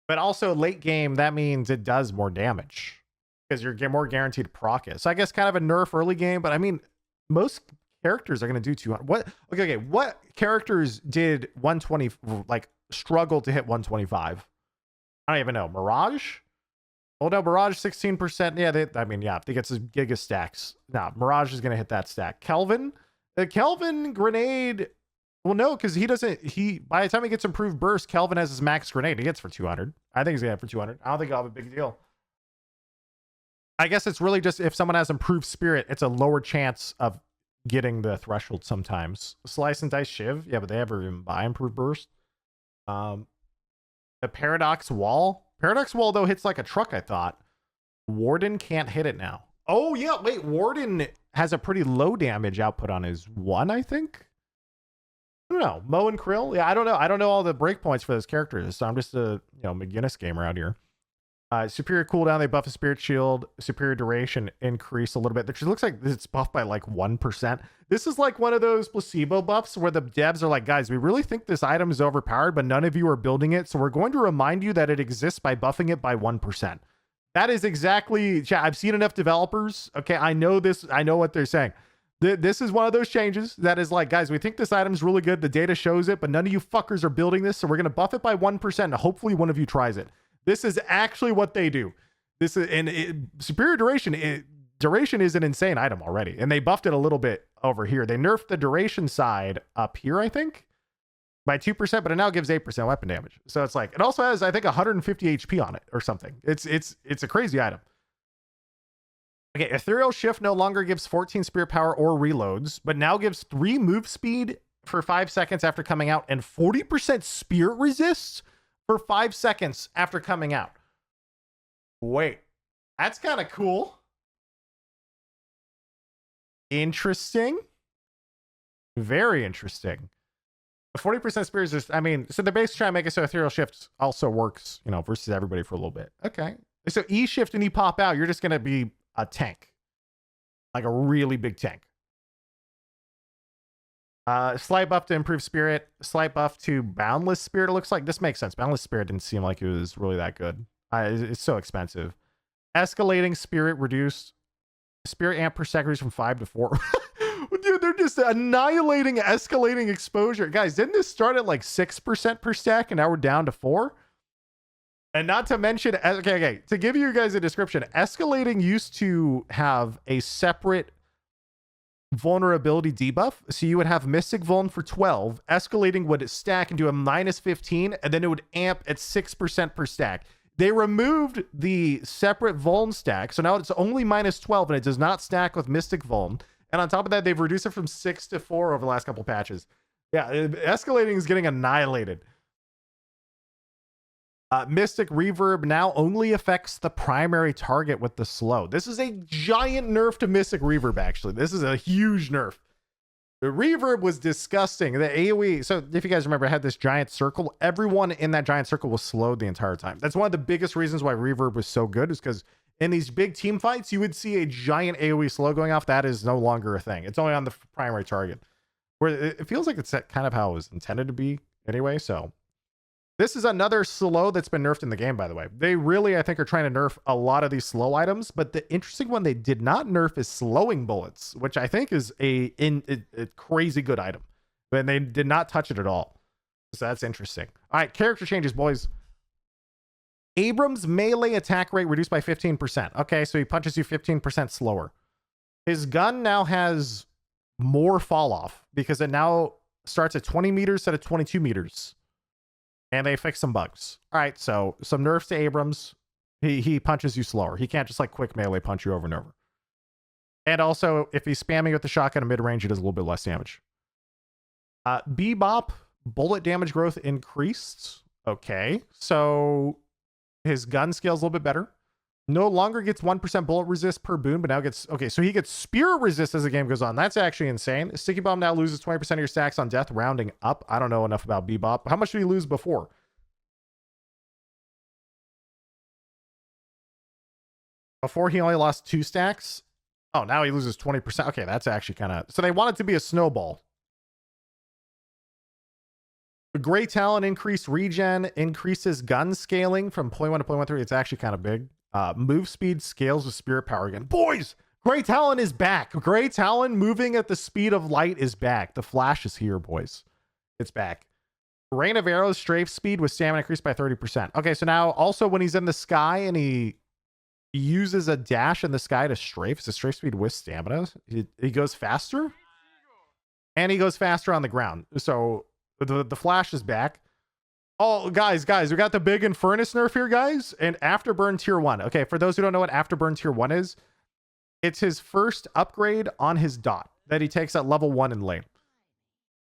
But also late game, that means it does more damage because you're more guaranteed to proc it. So I guess kind of a nerf early game, but I mean, most characters are going to do 200. What? Okay. What characters did 120, like struggle to hit 125? I don't even know. Mirage? Oh no, Mirage 16%. Yeah, I mean, yeah, if they get some Giga stacks. Nah, Mirage is going to hit that stack. Kelvin? The Kelvin grenade, well, no, because by the time he gets improved burst, Kelvin has his max grenade. He gets for 200. I think he's gonna have for 200. I don't think I'll have a big deal. I guess it's really just if someone has improved spirit, it's a lower chance of getting the threshold sometimes. Slice and dice shiv, yeah, but they ever even buy improved burst. The paradox wall. Paradox wall though hits like a truck, I thought. Warden can't hit it now. Oh yeah, wait, Warden has a pretty low damage output on his 1, I think. I don't know. Mo and Krill? Yeah, I don't know. I don't know all the breakpoints for those characters, so I'm just a McGinnis gamer out here. Superior cooldown, they buff a spirit shield. Superior duration increase a little bit. It looks like it's buffed by like 1%. This is like one of those placebo buffs where the devs are like, guys, we really think this item is overpowered, but none of you are building it, so we're going to remind you that it exists by buffing it by 1%. That is exactly, I've seen enough developers. Okay, I know this. I know what they're saying. This is one of those changes that is like, guys, we think this item's really good. The data shows it, but none of you fuckers are building this. So we're going to buff it by 1% and hopefully one of you tries it. This is actually what they do. This is, and superior duration, duration is an insane item already. And they buffed it a little bit over here. They nerfed the duration side up here, I think, by 2%, but it now gives 8% weapon damage. So it's like, it also has, I think, 150 HP on it or something. It's a crazy item. Okay, Ethereal Shift no longer gives 14 spirit power or reloads, but now gives 3 move speed for 5 seconds after coming out and 40% spirit resists for 5 seconds after coming out. Wait, that's kind of cool. Interesting. Very interesting. 40% spirit resist. I mean, so they're basically trying to make it so Ethereal Shift also works, versus everybody for a little bit. Okay. So E shift and you pop out, you're just going to be a tank, like a really big tank. Slight buff to improve spirit, slight buff to boundless spirit. It looks like this makes sense. Boundless spirit didn't seem like it was really that good. It's so expensive. Escalating spirit reduced. Spirit amp per second from 5 to 4. Dude, they're just annihilating escalating exposure. Guys, didn't this start at like 6% per stack and now we're down to 4? And not to mention, okay, to give you guys a description, escalating used to have a separate vulnerability debuff. So you would have Mystic Vuln for 12, escalating would stack into a -15, and then it would amp at 6% per stack. They removed the separate Vuln stack, so now it's only -12, and it does not stack with Mystic Vuln. And on top of that, they've reduced it from 6 to 4 over the last couple patches. Yeah, escalating is getting annihilated. Mystic Reverb now only affects the primary target with the slow. This is a giant nerf to Mystic Reverb, actually. This is a huge nerf. The reverb was disgusting. The AoE, so if you guys remember, I had this giant circle. Everyone in that giant circle was slowed the entire time. That's one of the biggest reasons why reverb was so good, is because in these big team fights, you would see a giant AoE slow going off. That is no longer a thing. It's only on the primary target, where it feels like it's kind of how it was intended to be anyway. So this is another slow that's been nerfed in the game, by the way. They really, I think, are trying to nerf a lot of these slow items, but the interesting one they did not nerf is slowing bullets, which I think is a crazy good item. But they did not touch it at all. So that's interesting. All right, character changes, boys. Abrams' melee attack rate reduced by 15%. Okay, so he punches you 15% slower. His gun now has more fall off because it now starts at 20 meters instead of 22 meters. And they fixed some bugs. All right, so some nerfs to Abrams. He punches you slower. He can't just like quick melee punch you over and over. And also, if he's spamming with the shotgun in mid-range, he does a little bit less damage. Bebop, bullet damage growth increased. Okay, so his gun scale's a little bit better. No longer gets 1% bullet resist per boon, but now gets... Okay, so he gets spear resist as the game goes on. That's actually insane. Sticky Bomb now loses 20% of your stacks on death, rounding up. I don't know enough about Bebop. How much did he lose before? Before he only lost 2 stacks? Oh, now he loses 20%. Okay, that's actually kind of... So they want it to be a snowball. The Great Talon increased regen, increases gun scaling from 0.1 to 0.13. It's actually kind of big. Move speed scales with spirit power again. Boys, Great Talon is back. Great Talon moving at the speed of light is back. The flash is here, boys. It's back. Rain of Arrows strafe speed with stamina increased by 30%. Okay, so now also when he's in the sky and he uses a dash in the sky to strafe, it's a strafe speed with stamina. He goes faster. And he goes faster on the ground. So the flash is back. Oh, guys, we got the big Infernus nerf here, guys. And Afterburn tier 1. Okay, for those who don't know what Afterburn tier 1 is, it's his first upgrade on his dot that he takes at level 1 in lane.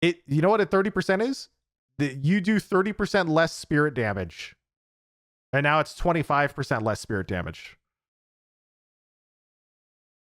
You know what a 30% is? You do 30% less spirit damage. And now it's 25% less spirit damage.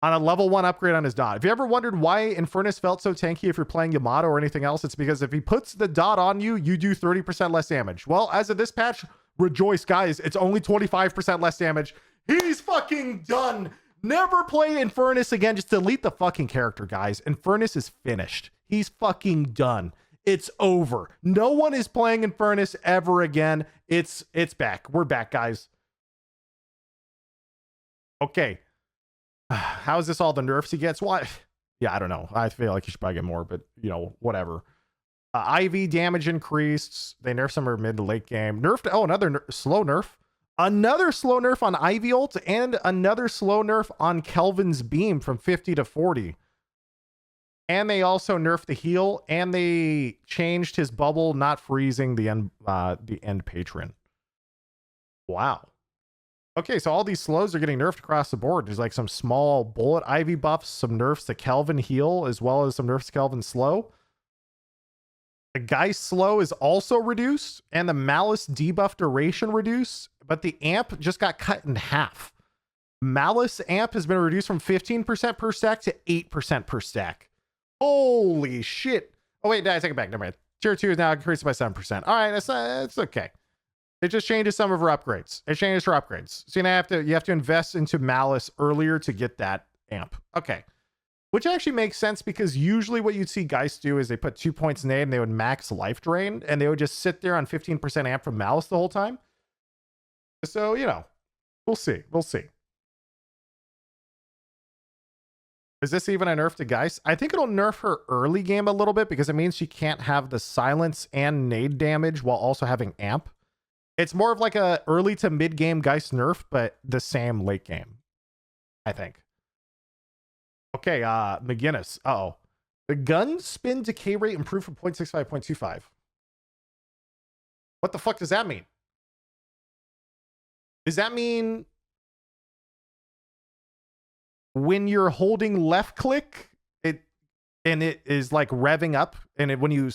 On a level 1 upgrade on his dot. If you ever wondered why Infernus felt so tanky if you're playing Yamato or anything else, it's because if he puts the dot on you, you do 30% less damage. Well, as of this patch, rejoice, guys. It's only 25% less damage. He's fucking done. Never play Infernus again. Just delete the fucking character, guys. Infernus is finished. He's fucking done. It's over. No one is playing Infernus ever again. It's back. We're back, guys. Okay. How is this all the nerfs he gets? What? Yeah, I don't know. I feel like he should probably get more, but you know, whatever. IV damage increased. They nerfed some mid to late game. Nerfed. Oh, another slow nerf. Another slow nerf on Ivy ult and another slow nerf on Kelvin's beam from 50 to 40. And they also nerfed the heal and they changed his bubble, not freezing the end patron. Wow. Okay, so all these slows are getting nerfed across the board. There's like some small bullet Ivy buffs, some nerfs to Kelvin heal, as well as some nerfs to Kelvin slow. The Geist slow is also reduced, and the Malice debuff duration reduced, but the amp just got cut in half. Malice amp has been reduced from 15% per stack to 8% per stack. Holy shit. Oh wait, I take it back. Never mind. Tier 2 is now increased by 7%. All right, that's okay. It just changes some of her upgrades. It changes her upgrades. So you have to invest into Malice earlier to get that amp. Okay. Which actually makes sense because usually what you'd see Geist do is they put 2 points in aid and they would max life drain and they would just sit there on 15% amp from Malice the whole time. So, you know, we'll see. We'll see. Is this even a nerf to Geist? I think it'll nerf her early game a little bit because it means she can't have the silence and nade damage while also having amp. It's more of like a early to mid game Geist nerf, but the same late game, I think. Okay, McGinnis. Uh-oh. The gun spin decay rate improved from 0.65 to 0.25. What the fuck does that mean? Does that mean when you're holding left click, it is like revving up, and when you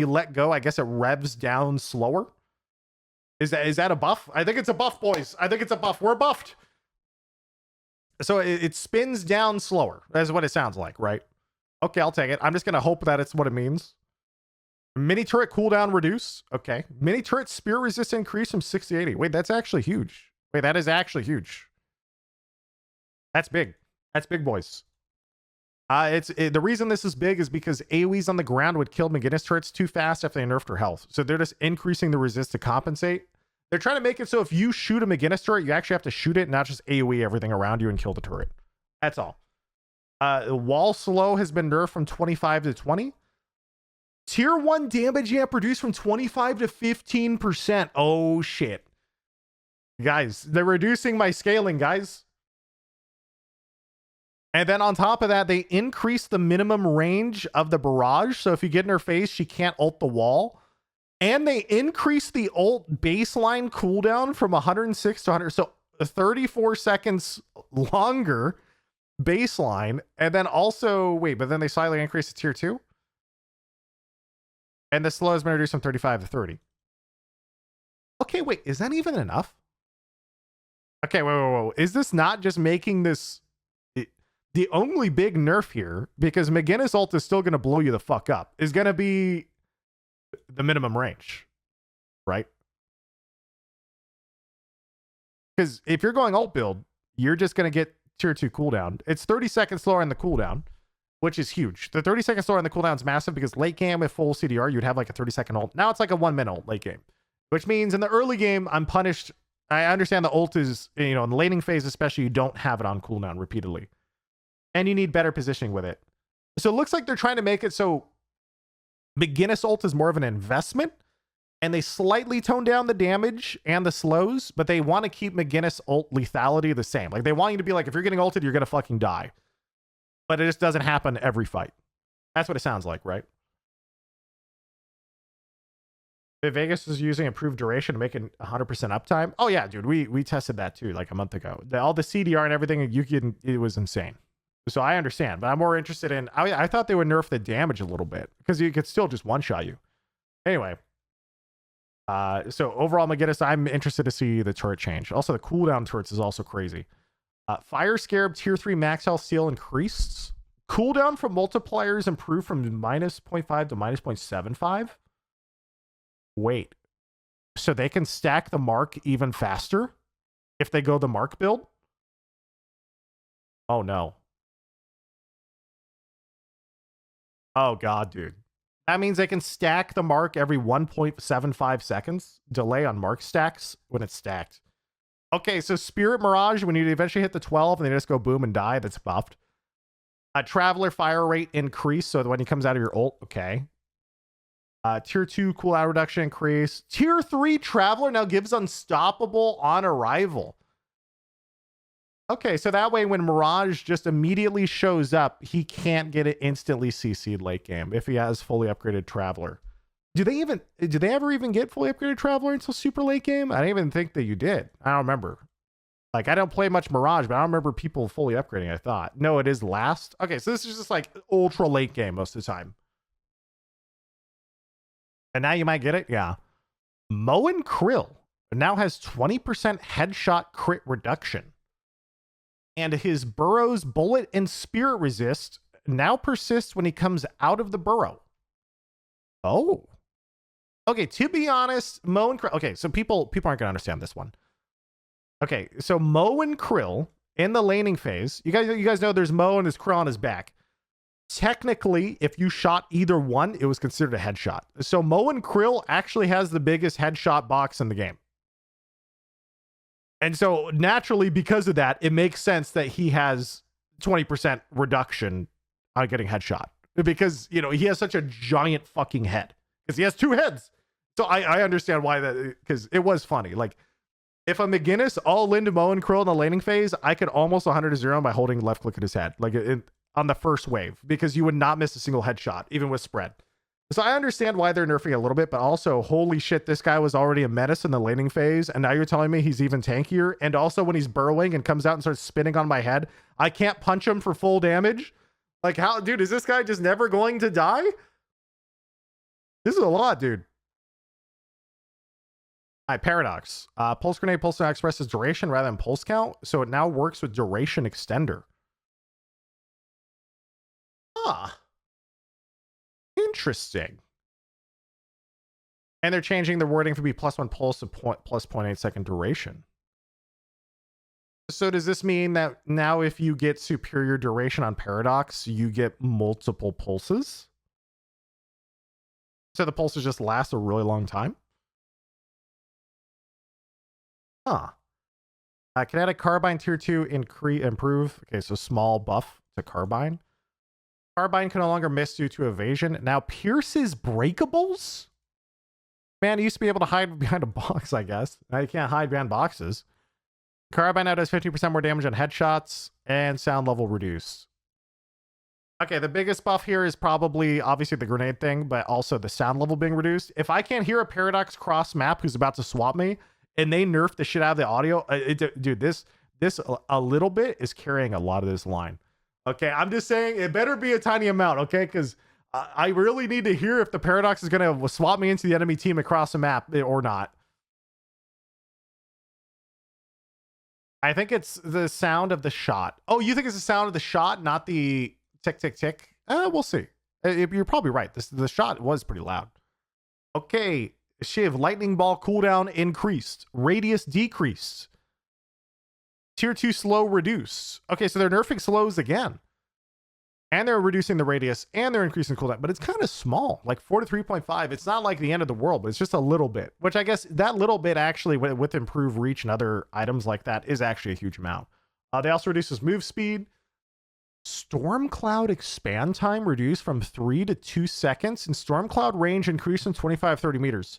let go, I guess it revs down slower? Is that a buff? I think it's a buff, boys. I think it's a buff. We're buffed. So it spins down slower. That's what it sounds like, right? Okay, I'll take it. I'm just going to hope that it's what it means. Mini turret cooldown reduce. Okay. Mini turret spear resist increase from 60 to 80. Wait, that's actually huge. Wait, that is actually huge. That's big. That's big, boys. The reason this is big is because AoEs on the ground would kill McGinnis turrets too fast if they nerfed her health. So they're just increasing the resist to compensate. They're trying to make it so if you shoot a McGinnis turret, you actually have to shoot it, not just AoE everything around you and kill the turret. That's all. Wall slow has been nerfed from 25 to 20. Tier 1 damage amp reduced from 25 to 15%. Oh, shit. Guys, they're reducing my scaling, guys. And then on top of that, they increased the minimum range of the barrage. So if you get in her face, she can't ult the wall. And they increased the ult baseline cooldown from 106 to 100. So 34 seconds longer baseline. And then also, wait, but then they slightly increased to tier 2. And the slow has been reduced from 35 to 30. Okay, wait, is that even enough? Okay, wait. Is this not just making this the only big nerf here? Because McGinnis ult is still going to blow you the fuck up. Is going to be the minimum range, right? Because if you're going ult build, you're just going to get tier 2 cooldown. It's 30 seconds slower in the cooldown, which is huge. The 30 seconds slower in the cooldown is massive because late game with full CDR, you'd have like a 30-second ult. Now it's like a 1-minute ult late game, which means in the early game, I'm punished. I understand the ult is, in the laning phase especially, you don't have it on cooldown repeatedly. And you need better positioning with it. So it looks like they're trying to make it so McGinnis ult is more of an investment, and they slightly tone down the damage and the slows, but they want to keep McGinnis ult lethality the same. Like, they want you to be like, if you're getting ulted, you're going to fucking die. But it just doesn't happen every fight. That's what it sounds like, right? Vegas is using improved duration to make it 100% uptime. Oh yeah, dude, we tested that too like a month ago. All the CDR and everything, it was insane. So I understand, but I'm more interested in, I thought they would nerf the damage a little bit because you could still just one-shot you. Anyway, so overall, McGinnis, I'm interested to see the turret change. Also, the cooldown turrets is also crazy. Fire Scarab tier 3 max health seal increased. Cooldown from multipliers improved from -0.5 to -0.75. Wait, so they can stack the mark even faster if they go the mark build? Oh no. Oh god, dude. That means they can stack the mark every 1.75 seconds. Delay on mark stacks when it's stacked. Okay, so Spirit Mirage, when you eventually hit the 12 and they just go boom and die, that's buffed. Traveler fire rate increase, so when he comes out of your ult, okay. Tier 2 cooldown reduction increase. Tier 3 Traveler now gives unstoppable on arrival. Okay, so that way when Mirage just immediately shows up, he can't get it instantly CC'd late game if he has fully upgraded Traveler. Do they ever even get fully upgraded Traveler until super late game? I didn't even think that you did. I don't remember. Like, I don't play much Mirage, but I don't remember people fully upgrading, I thought. No, it is last. Okay, so this is just like ultra late game most of the time. And now you might get it? Yeah. Moen Krill now has 20% headshot crit reduction. And his burrow's bullet and spirit resist now persists when he comes out of the burrow. Oh. Okay, to be honest, Moen Krill... Okay, so people aren't going to understand this one. Okay, so Moen Krill in the laning phase, you guys know there's Mo and there's Krill on his back. Technically, if you shot either one, it was considered a headshot. So Moen Krill actually has the biggest headshot box in the game. And so naturally, because of that, it makes sense that he has 20% reduction on getting headshot. Because, he has such a giant fucking head. Because he has 2 heads. So I understand why that, because it was funny. Like, if a McGinnis all into Moen Krill in the laning phase, I could almost 100-0 by holding left click at his head. Like, on the first wave. Because you would not miss a single headshot, even with spread. So I understand why they're nerfing a little bit, but also, holy shit, this guy was already a menace in the laning phase, and now you're telling me he's even tankier? And also, when he's burrowing and comes out and starts spinning on my head, I can't punch him for full damage? Like, how, dude, is this guy just never going to die? This is a lot, dude. All right, Paradox. Pulse Grenade Pulse now expresses duration rather than pulse count, so it now works with duration extender. Ah. Interesting. And they're changing the wording to be +1 pulse to plus 0.8 second duration. So does this mean that now if you get superior duration on Paradox, you get multiple pulses? So the pulses just last a really long time? Huh. Kinetic Carbine Tier 2 improve. Okay, so small buff to Carbine. Carbine can no longer miss due to evasion. Now pierces breakables? Man, it used to be able to hide behind a box, I guess. Now you can't hide behind boxes. Carbine now does 50% more damage on headshots and sound level reduced. Okay, the biggest buff here is probably obviously the grenade thing, but also the sound level being reduced. If I can't hear a Paradox cross map who's about to swap me and they nerf the shit out of the audio, dude, this a little bit is carrying a lot of this line. Okay, I'm just saying it better be a tiny amount, okay? Because I really need to hear if the Paradox is going to swap me into the enemy team across the map or not. I think it's the sound of the shot. Oh, you think it's the sound of the shot, not the tick, tick, tick? We'll see. You're probably right. The shot was pretty loud. Okay, Shiv, lightning ball cooldown increased. Radius decreased. Tier 2 slow reduce. Okay, so they're nerfing slows again. And they're reducing the radius and they're increasing cooldown, but it's kind of small, like 4 to 3.5. It's not like the end of the world, but it's just a little bit, which I guess that little bit actually with improved reach and other items like that is actually a huge amount. They also reduces move speed. Storm Cloud expand time reduced from 3 to 2 seconds and Storm Cloud range increased from 25, 30 meters.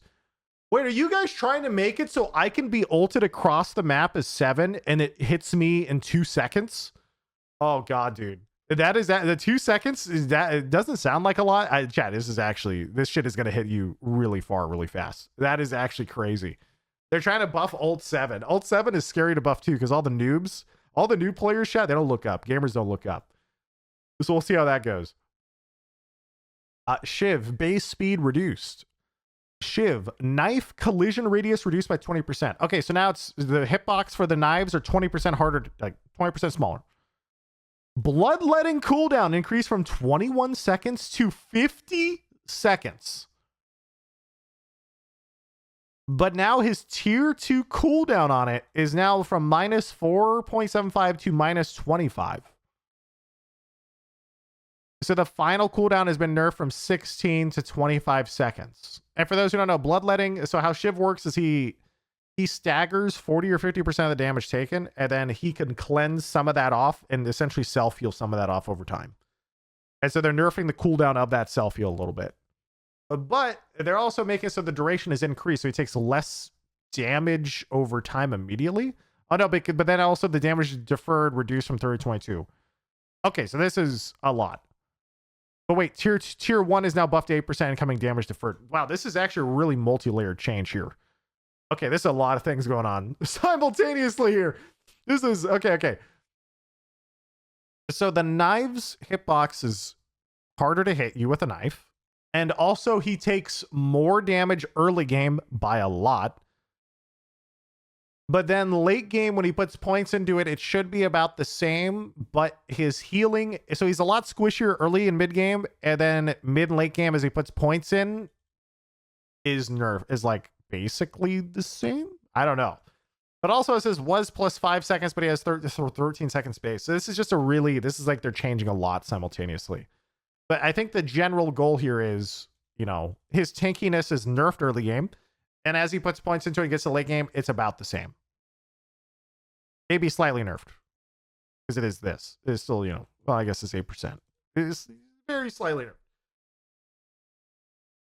Wait, are you guys trying to make it so I can be ulted across the map as 7 and it hits me in 2 seconds? Oh God, dude. That is that the 2 seconds is that it doesn't sound like a lot. Chat, this shit is gonna hit you really far, really fast. That is actually crazy. They're trying to buff ult 7. Ult 7 is scary to buff too, because all the new players, chat, they don't look up. Gamers don't look up. So we'll see how that goes. Shiv, base speed reduced. Shiv, knife collision radius reduced by 20%. Okay, so now it's the hitbox for the knives are 20% harder, like 20% smaller. Bloodletting cooldown increased from 21 seconds to 50 seconds. But now his tier 2 cooldown on it is now from minus 4.75 to minus 25. So the final cooldown has been nerfed from 16 to 25 seconds. And for those who don't know, bloodletting, so how Shiv works is he staggers 40 or 50% of the damage taken, and then he can cleanse some of that off and essentially self-heal some of that off over time. And so they're nerfing the cooldown of that self-heal a little bit. But they're also making it so the duration is increased, so he takes less damage over time immediately. Oh no, but then also the damage deferred reduced from 30 to 22. Okay, so this is a lot. But wait, tier 1 is now buffed to 8% incoming damage deferred. Wow, this is actually a really multi-layered change here. Okay, there's a lot of things going on simultaneously here. This is okay. So the knives hitbox is harder to hit you with a knife. And also he takes more damage early game by a lot. But then late game, when he puts points into it, it should be about the same, but his healing, so he's a lot squishier early in mid game, and then mid and late game as he puts points in is like basically the same. I don't know. But also it says was plus 5 seconds, but he has 13 second space. So this is just this is like they're changing a lot simultaneously. But I think the general goal here is, his tankiness is nerfed early game. And as he puts points into it and gets to late game, it's about the same. Maybe slightly nerfed. Because it is this. It is still, well, I guess it's 8%. It is very slightly nerfed.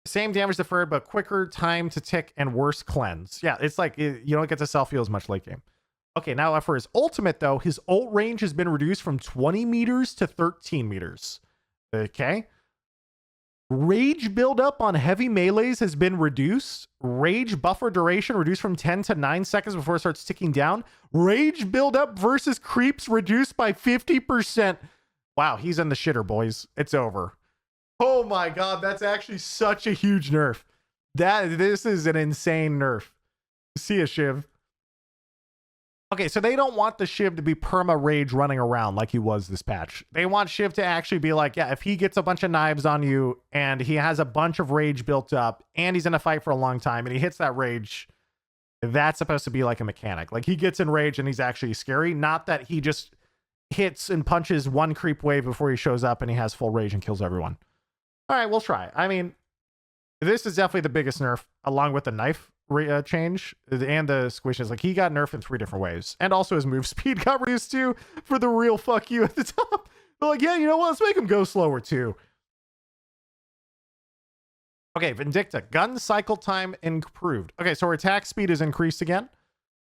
Same damage deferred, but quicker time to tick and worse cleanse. Yeah, it's like you don't get to self-heal as much late game. Okay, now for his ultimate, though, his ult range has been reduced from 20 meters to 13 meters. Okay. Rage buildup on heavy melees has been reduced. Rage buffer duration reduced from 10 to 9 seconds before it starts ticking down. Rage buildup versus creeps reduced by 50%. Wow, he's in the shitter, boys. It's over. Oh my god, that's actually such a huge nerf. This is an insane nerf. See a Shiv. Okay, so they don't want the Shiv to be perma rage running around like he was this patch. They want Shiv to actually be like, yeah, if he gets a bunch of knives on you and he has a bunch of rage built up and he's in a fight for a long time and he hits that rage, that's supposed to be like a mechanic. Like he gets in rage and he's actually scary, not that he just hits and punches one creep wave before he shows up and he has full rage and kills everyone. All right, we'll try. I mean, this is definitely the biggest nerf along with the knife change and the squishes. Like he got nerfed in 3 different ways, and also his move speed got reduced too for the real fuck you at the top. They're like, yeah, you know what, let's make him go slower too. Okay, Vindicta, gun cycle time improved. Okay, so her attack speed is increased again.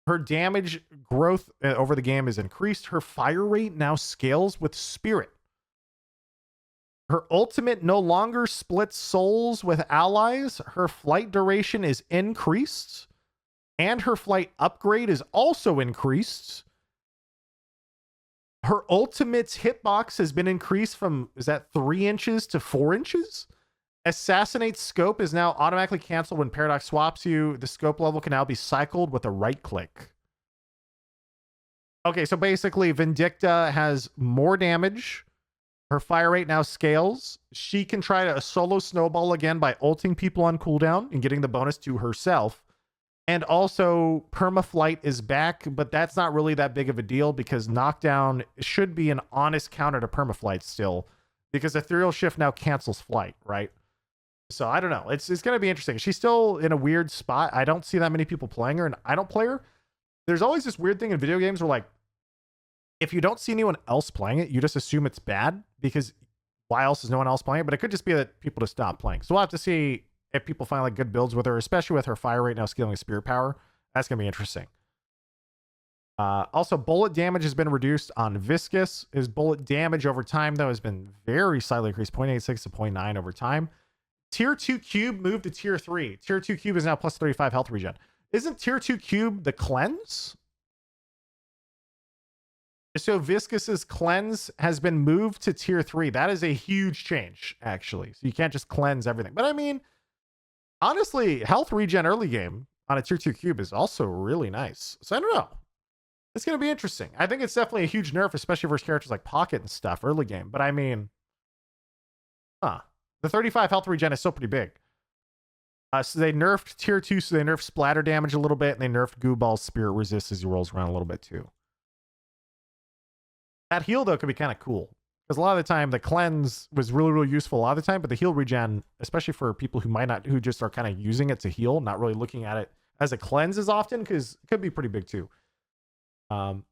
Her damage growth over the game is increased. Her fire rate now scales with spirit. Her ultimate no longer splits souls with allies. Her flight duration is increased. And her flight upgrade is also increased. Her ultimate's hitbox has been increased from, is that 3 inches to 4 inches? Assassinate scope is now automatically canceled when Paradox swaps you. The scope level can now be cycled with a right click. Okay, so basically Vindicta has more damage. Her fire rate now scales. She can try to solo snowball again by ulting people on cooldown and getting the bonus to herself. And also permaflight is back, but that's not really that big of a deal because knockdown should be an honest counter to permaflight still, because ethereal shift now cancels flight, right? So I don't know. It's going to be interesting. She's still in a weird spot. I don't see that many people playing her, and I don't play her. There's always this weird thing in video games where, like, if you don't see anyone else playing it, you just assume it's bad because why else is no one else playing it? But it could just be that people just stop playing. So we'll have to see if people find like good builds with her, especially with her fire rate now scaling spirit power. That's going to be interesting. Also, bullet damage has been reduced on Viscous. His bullet damage over time, though, has been very slightly increased, 0.86 to 0.9 over time. Tier 2 cube moved to tier 3. Tier 2 cube is now plus 35 health regen. Isn't tier 2 cube the cleanse? So Viscous's cleanse has been moved to tier 3. That is a huge change, actually. So you can't just cleanse everything. But I mean, honestly, health regen early game on a tier 2 cube is also really nice. So I don't know. It's going to be interesting. I think it's definitely a huge nerf, especially versus characters like Pocket and stuff early game. But I mean, the 35 health regen is still pretty big. So they nerfed tier 2, so they nerfed splatter damage a little bit, and they nerfed Goo Ball's spirit resist as he rolls around a little bit too. That heal, though, could be kind of cool. Because a lot of the time, the cleanse was really, really useful a lot of the time, but the heal regen, especially for people who might not, who just are kind of using it to heal, not really looking at it as a cleanse as often, because it could be pretty big too. But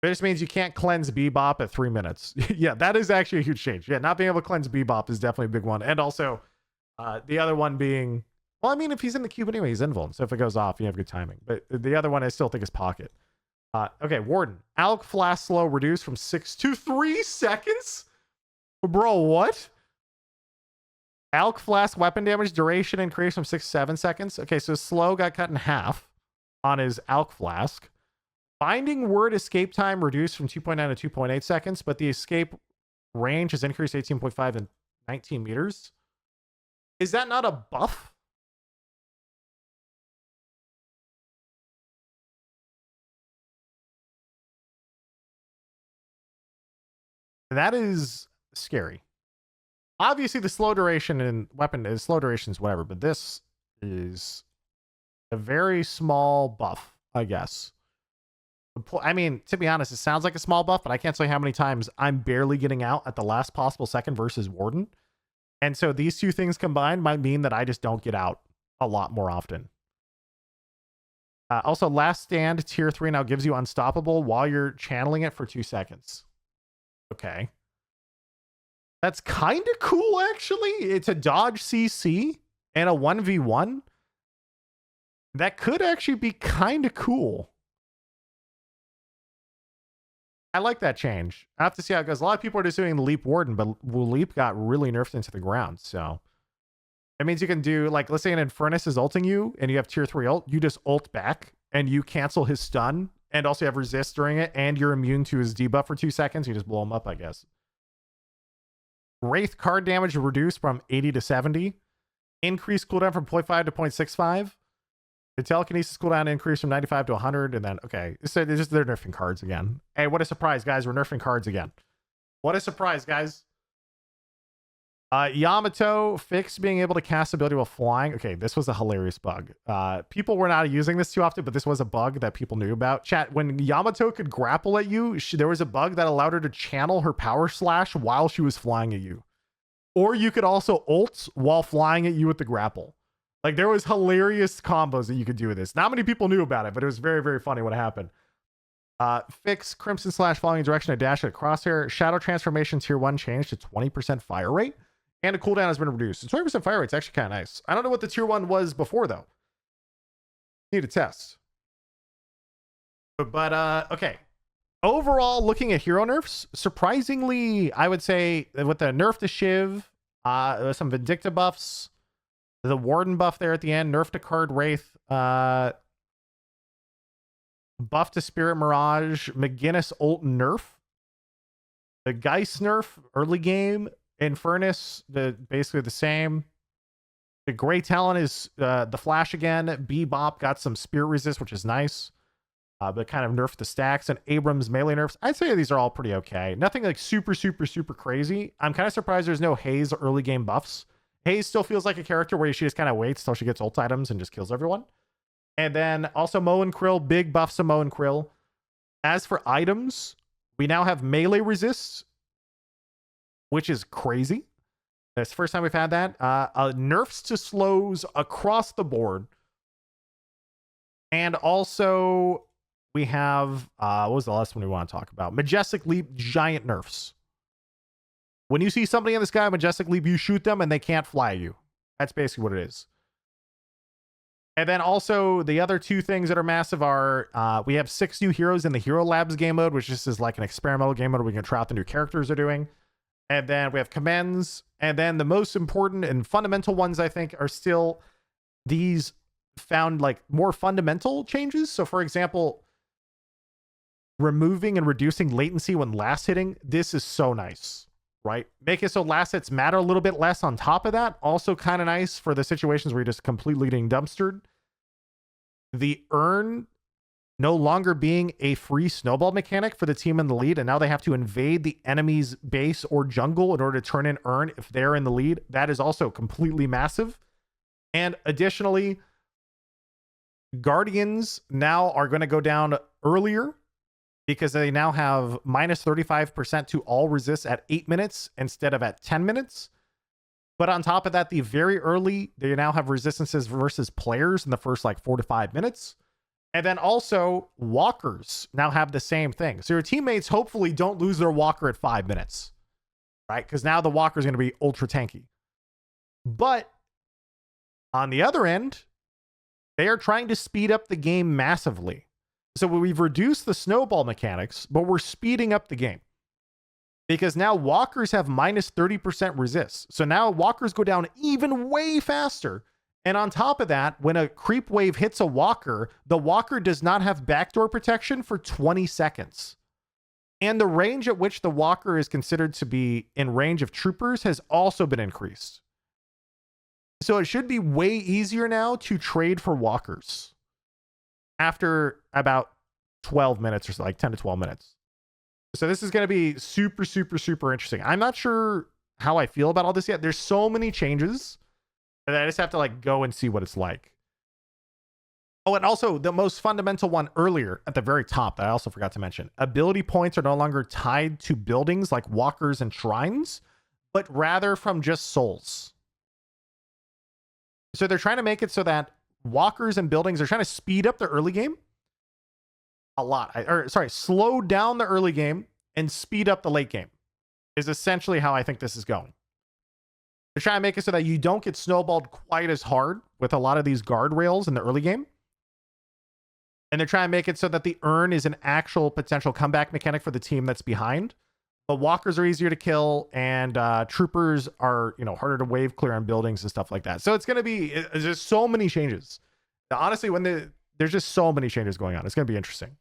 it just means you can't cleanse Bebop at 3 minutes. Yeah, that is actually a huge change. Yeah, not being able to cleanse Bebop is definitely a big one. And also, the other one being, well, I mean, if he's in the cube anyway, he's invuln. So if it goes off, you have good timing. But the other one I still think is Pocket. Okay, Warden. Alk Flask slow reduced from 6 to 3 seconds? Bro, what? Alk Flask weapon damage duration increased from 6 to 7 seconds. Okay, so slow got cut in half on his Alk Flask. Binding word escape time reduced from 2.9 to 2.8 seconds, but the escape range has increased 18.5 and 19 meters. Is that not a buff? That is scary. Obviously, the slow duration and weapon is slow durations, whatever, but this is a very small buff, I guess. I mean, to be honest, it sounds like a small buff, but I can't tell you how many times I'm barely getting out at the last possible second versus Warden. And so these two things combined might mean that I just don't get out a lot more often. Also, Last Stand tier 3 now gives you Unstoppable while you're channeling it for 2 seconds. Okay. That's kind of cool, actually. It's a dodge CC and a 1v1. That could actually be kind of cool. I like that change. I have to see how it goes. A lot of people are just doing the Leap Warden, but Leap got really nerfed into the ground, so It means you can do, like, let's say an Infernus is ulting you and you have tier 3 ult, you just ult back and you cancel his stun and also you have resist during it and you're immune to his debuff for 2 seconds. You just blow him up, I guess. Wraith card damage reduced from 80 to 70. Increased cooldown from 0.5 to 0.65. The telekinesis cooldown increased from 95 to 100. And then, okay, so they're nerfing cards again. Hey, what a surprise, guys. We're nerfing cards again. What a surprise, guys. Yamato fixed being able to cast ability while flying. Okay, this was a hilarious bug. People were not using this too often, but this was a bug that people knew about. Chat, when Yamato could grapple at you, there was a bug that allowed her to channel her power slash while she was flying at you. Or you could also ult while flying at you with the grapple. Like, there was hilarious combos that you could do with this. Not many people knew about it, but it was very, very funny what happened. Fix Crimson Slash following in direction of dash at crosshair. Shadow transformation tier 1 changed to 20% fire rate. And the cooldown has been reduced. 20% fire rate's actually kind of nice. I don't know what the tier 1 was before, though. Need to test. But okay. Overall, looking at hero nerfs, surprisingly, I would say with the nerf to Shiv, some Vindicta buffs, the Warden buff there at the end, nerf to Card Wraith, buff to Spirit Mirage, McGinnis ult nerf, the Geist nerf early game, Infernus, basically the same. The Grey Talon is the Flash again. Bebop got some Spirit Resist, which is nice. But kind of nerf the stacks, and Abrams melee nerfs. I'd say these are all pretty okay. Nothing like super, super, super crazy. I'm kind of surprised there's no Haze early game buffs. Haze still feels like a character where she just kind of waits till she gets ult items and just kills everyone. And then also Mo and Krill, big buffs to Mo and Krill. As for items, we now have melee resists, which is crazy. That's the first time we've had that. Nerfs to slows across the board. And also we have, what was the last one we want to talk about? Majestic Leap, giant nerfs. When you see somebody in the sky, Majestic Leap, you shoot them and they can't fly you. That's basically what it is. And then also the other two things that are massive are, we have 6 new heroes in the Hero Labs game mode, which just is like an experimental game mode where we can try out the new characters are doing. And then we have commends. And then the most important and fundamental ones, I think, are still these found like more fundamental changes. So for example, removing and reducing latency when last hitting. This is so nice, right? Make it so last hits matter a little bit less on top of that. Also kind of nice for the situations where you're just completely getting dumpstered. The earn no longer being a free snowball mechanic for the team in the lead, and now they have to invade the enemy's base or jungle in order to turn in earn if they're in the lead. That is also completely massive. And additionally, Guardians now are going to go down earlier because they now have minus 35% to all resists at 8 minutes instead of at 10 minutes. But on top of that, the very early, they now have resistances versus players in the first like 4 to 5 minutes. And then also walkers now have the same thing. So your teammates hopefully don't lose their walker at 5 minutes, right? Because now the walker is going to be ultra tanky. But on the other end, they are trying to speed up the game massively. So we've reduced the snowball mechanics, but we're speeding up the game. Because now walkers have minus 30% resist. So now walkers go down even way faster. And on top of that, when a creep wave hits a walker, the walker does not have backdoor protection for 20 seconds. And the range at which the walker is considered to be in range of troopers has also been increased. So it should be way easier now to trade for walkers after about 12 minutes or so, like 10 to 12 minutes. So this is going to be super, super, super interesting. I'm not sure how I feel about all this yet. There's so many changes that I just have to like go and see what it's like. Oh, and also the most fundamental one earlier at the very top that I also forgot to mention. Ability points are no longer tied to buildings like walkers and shrines, but rather from just souls. So they're trying to make it so that walkers and buildings are trying to speed up the early game a lot. Slow down the early game and speed up the late game is essentially how I think this is going. They're trying to make it so that you don't get snowballed quite as hard with a lot of these guardrails in the early game. And they're trying to make it so that the earn is an actual potential comeback mechanic for the team that's behind but walkers are easier to kill, and troopers are, you know, harder to wave clear on buildings and stuff like that. So it's going to be, there's just so many changes. Honestly, there's just so many changes going on. It's going to be interesting.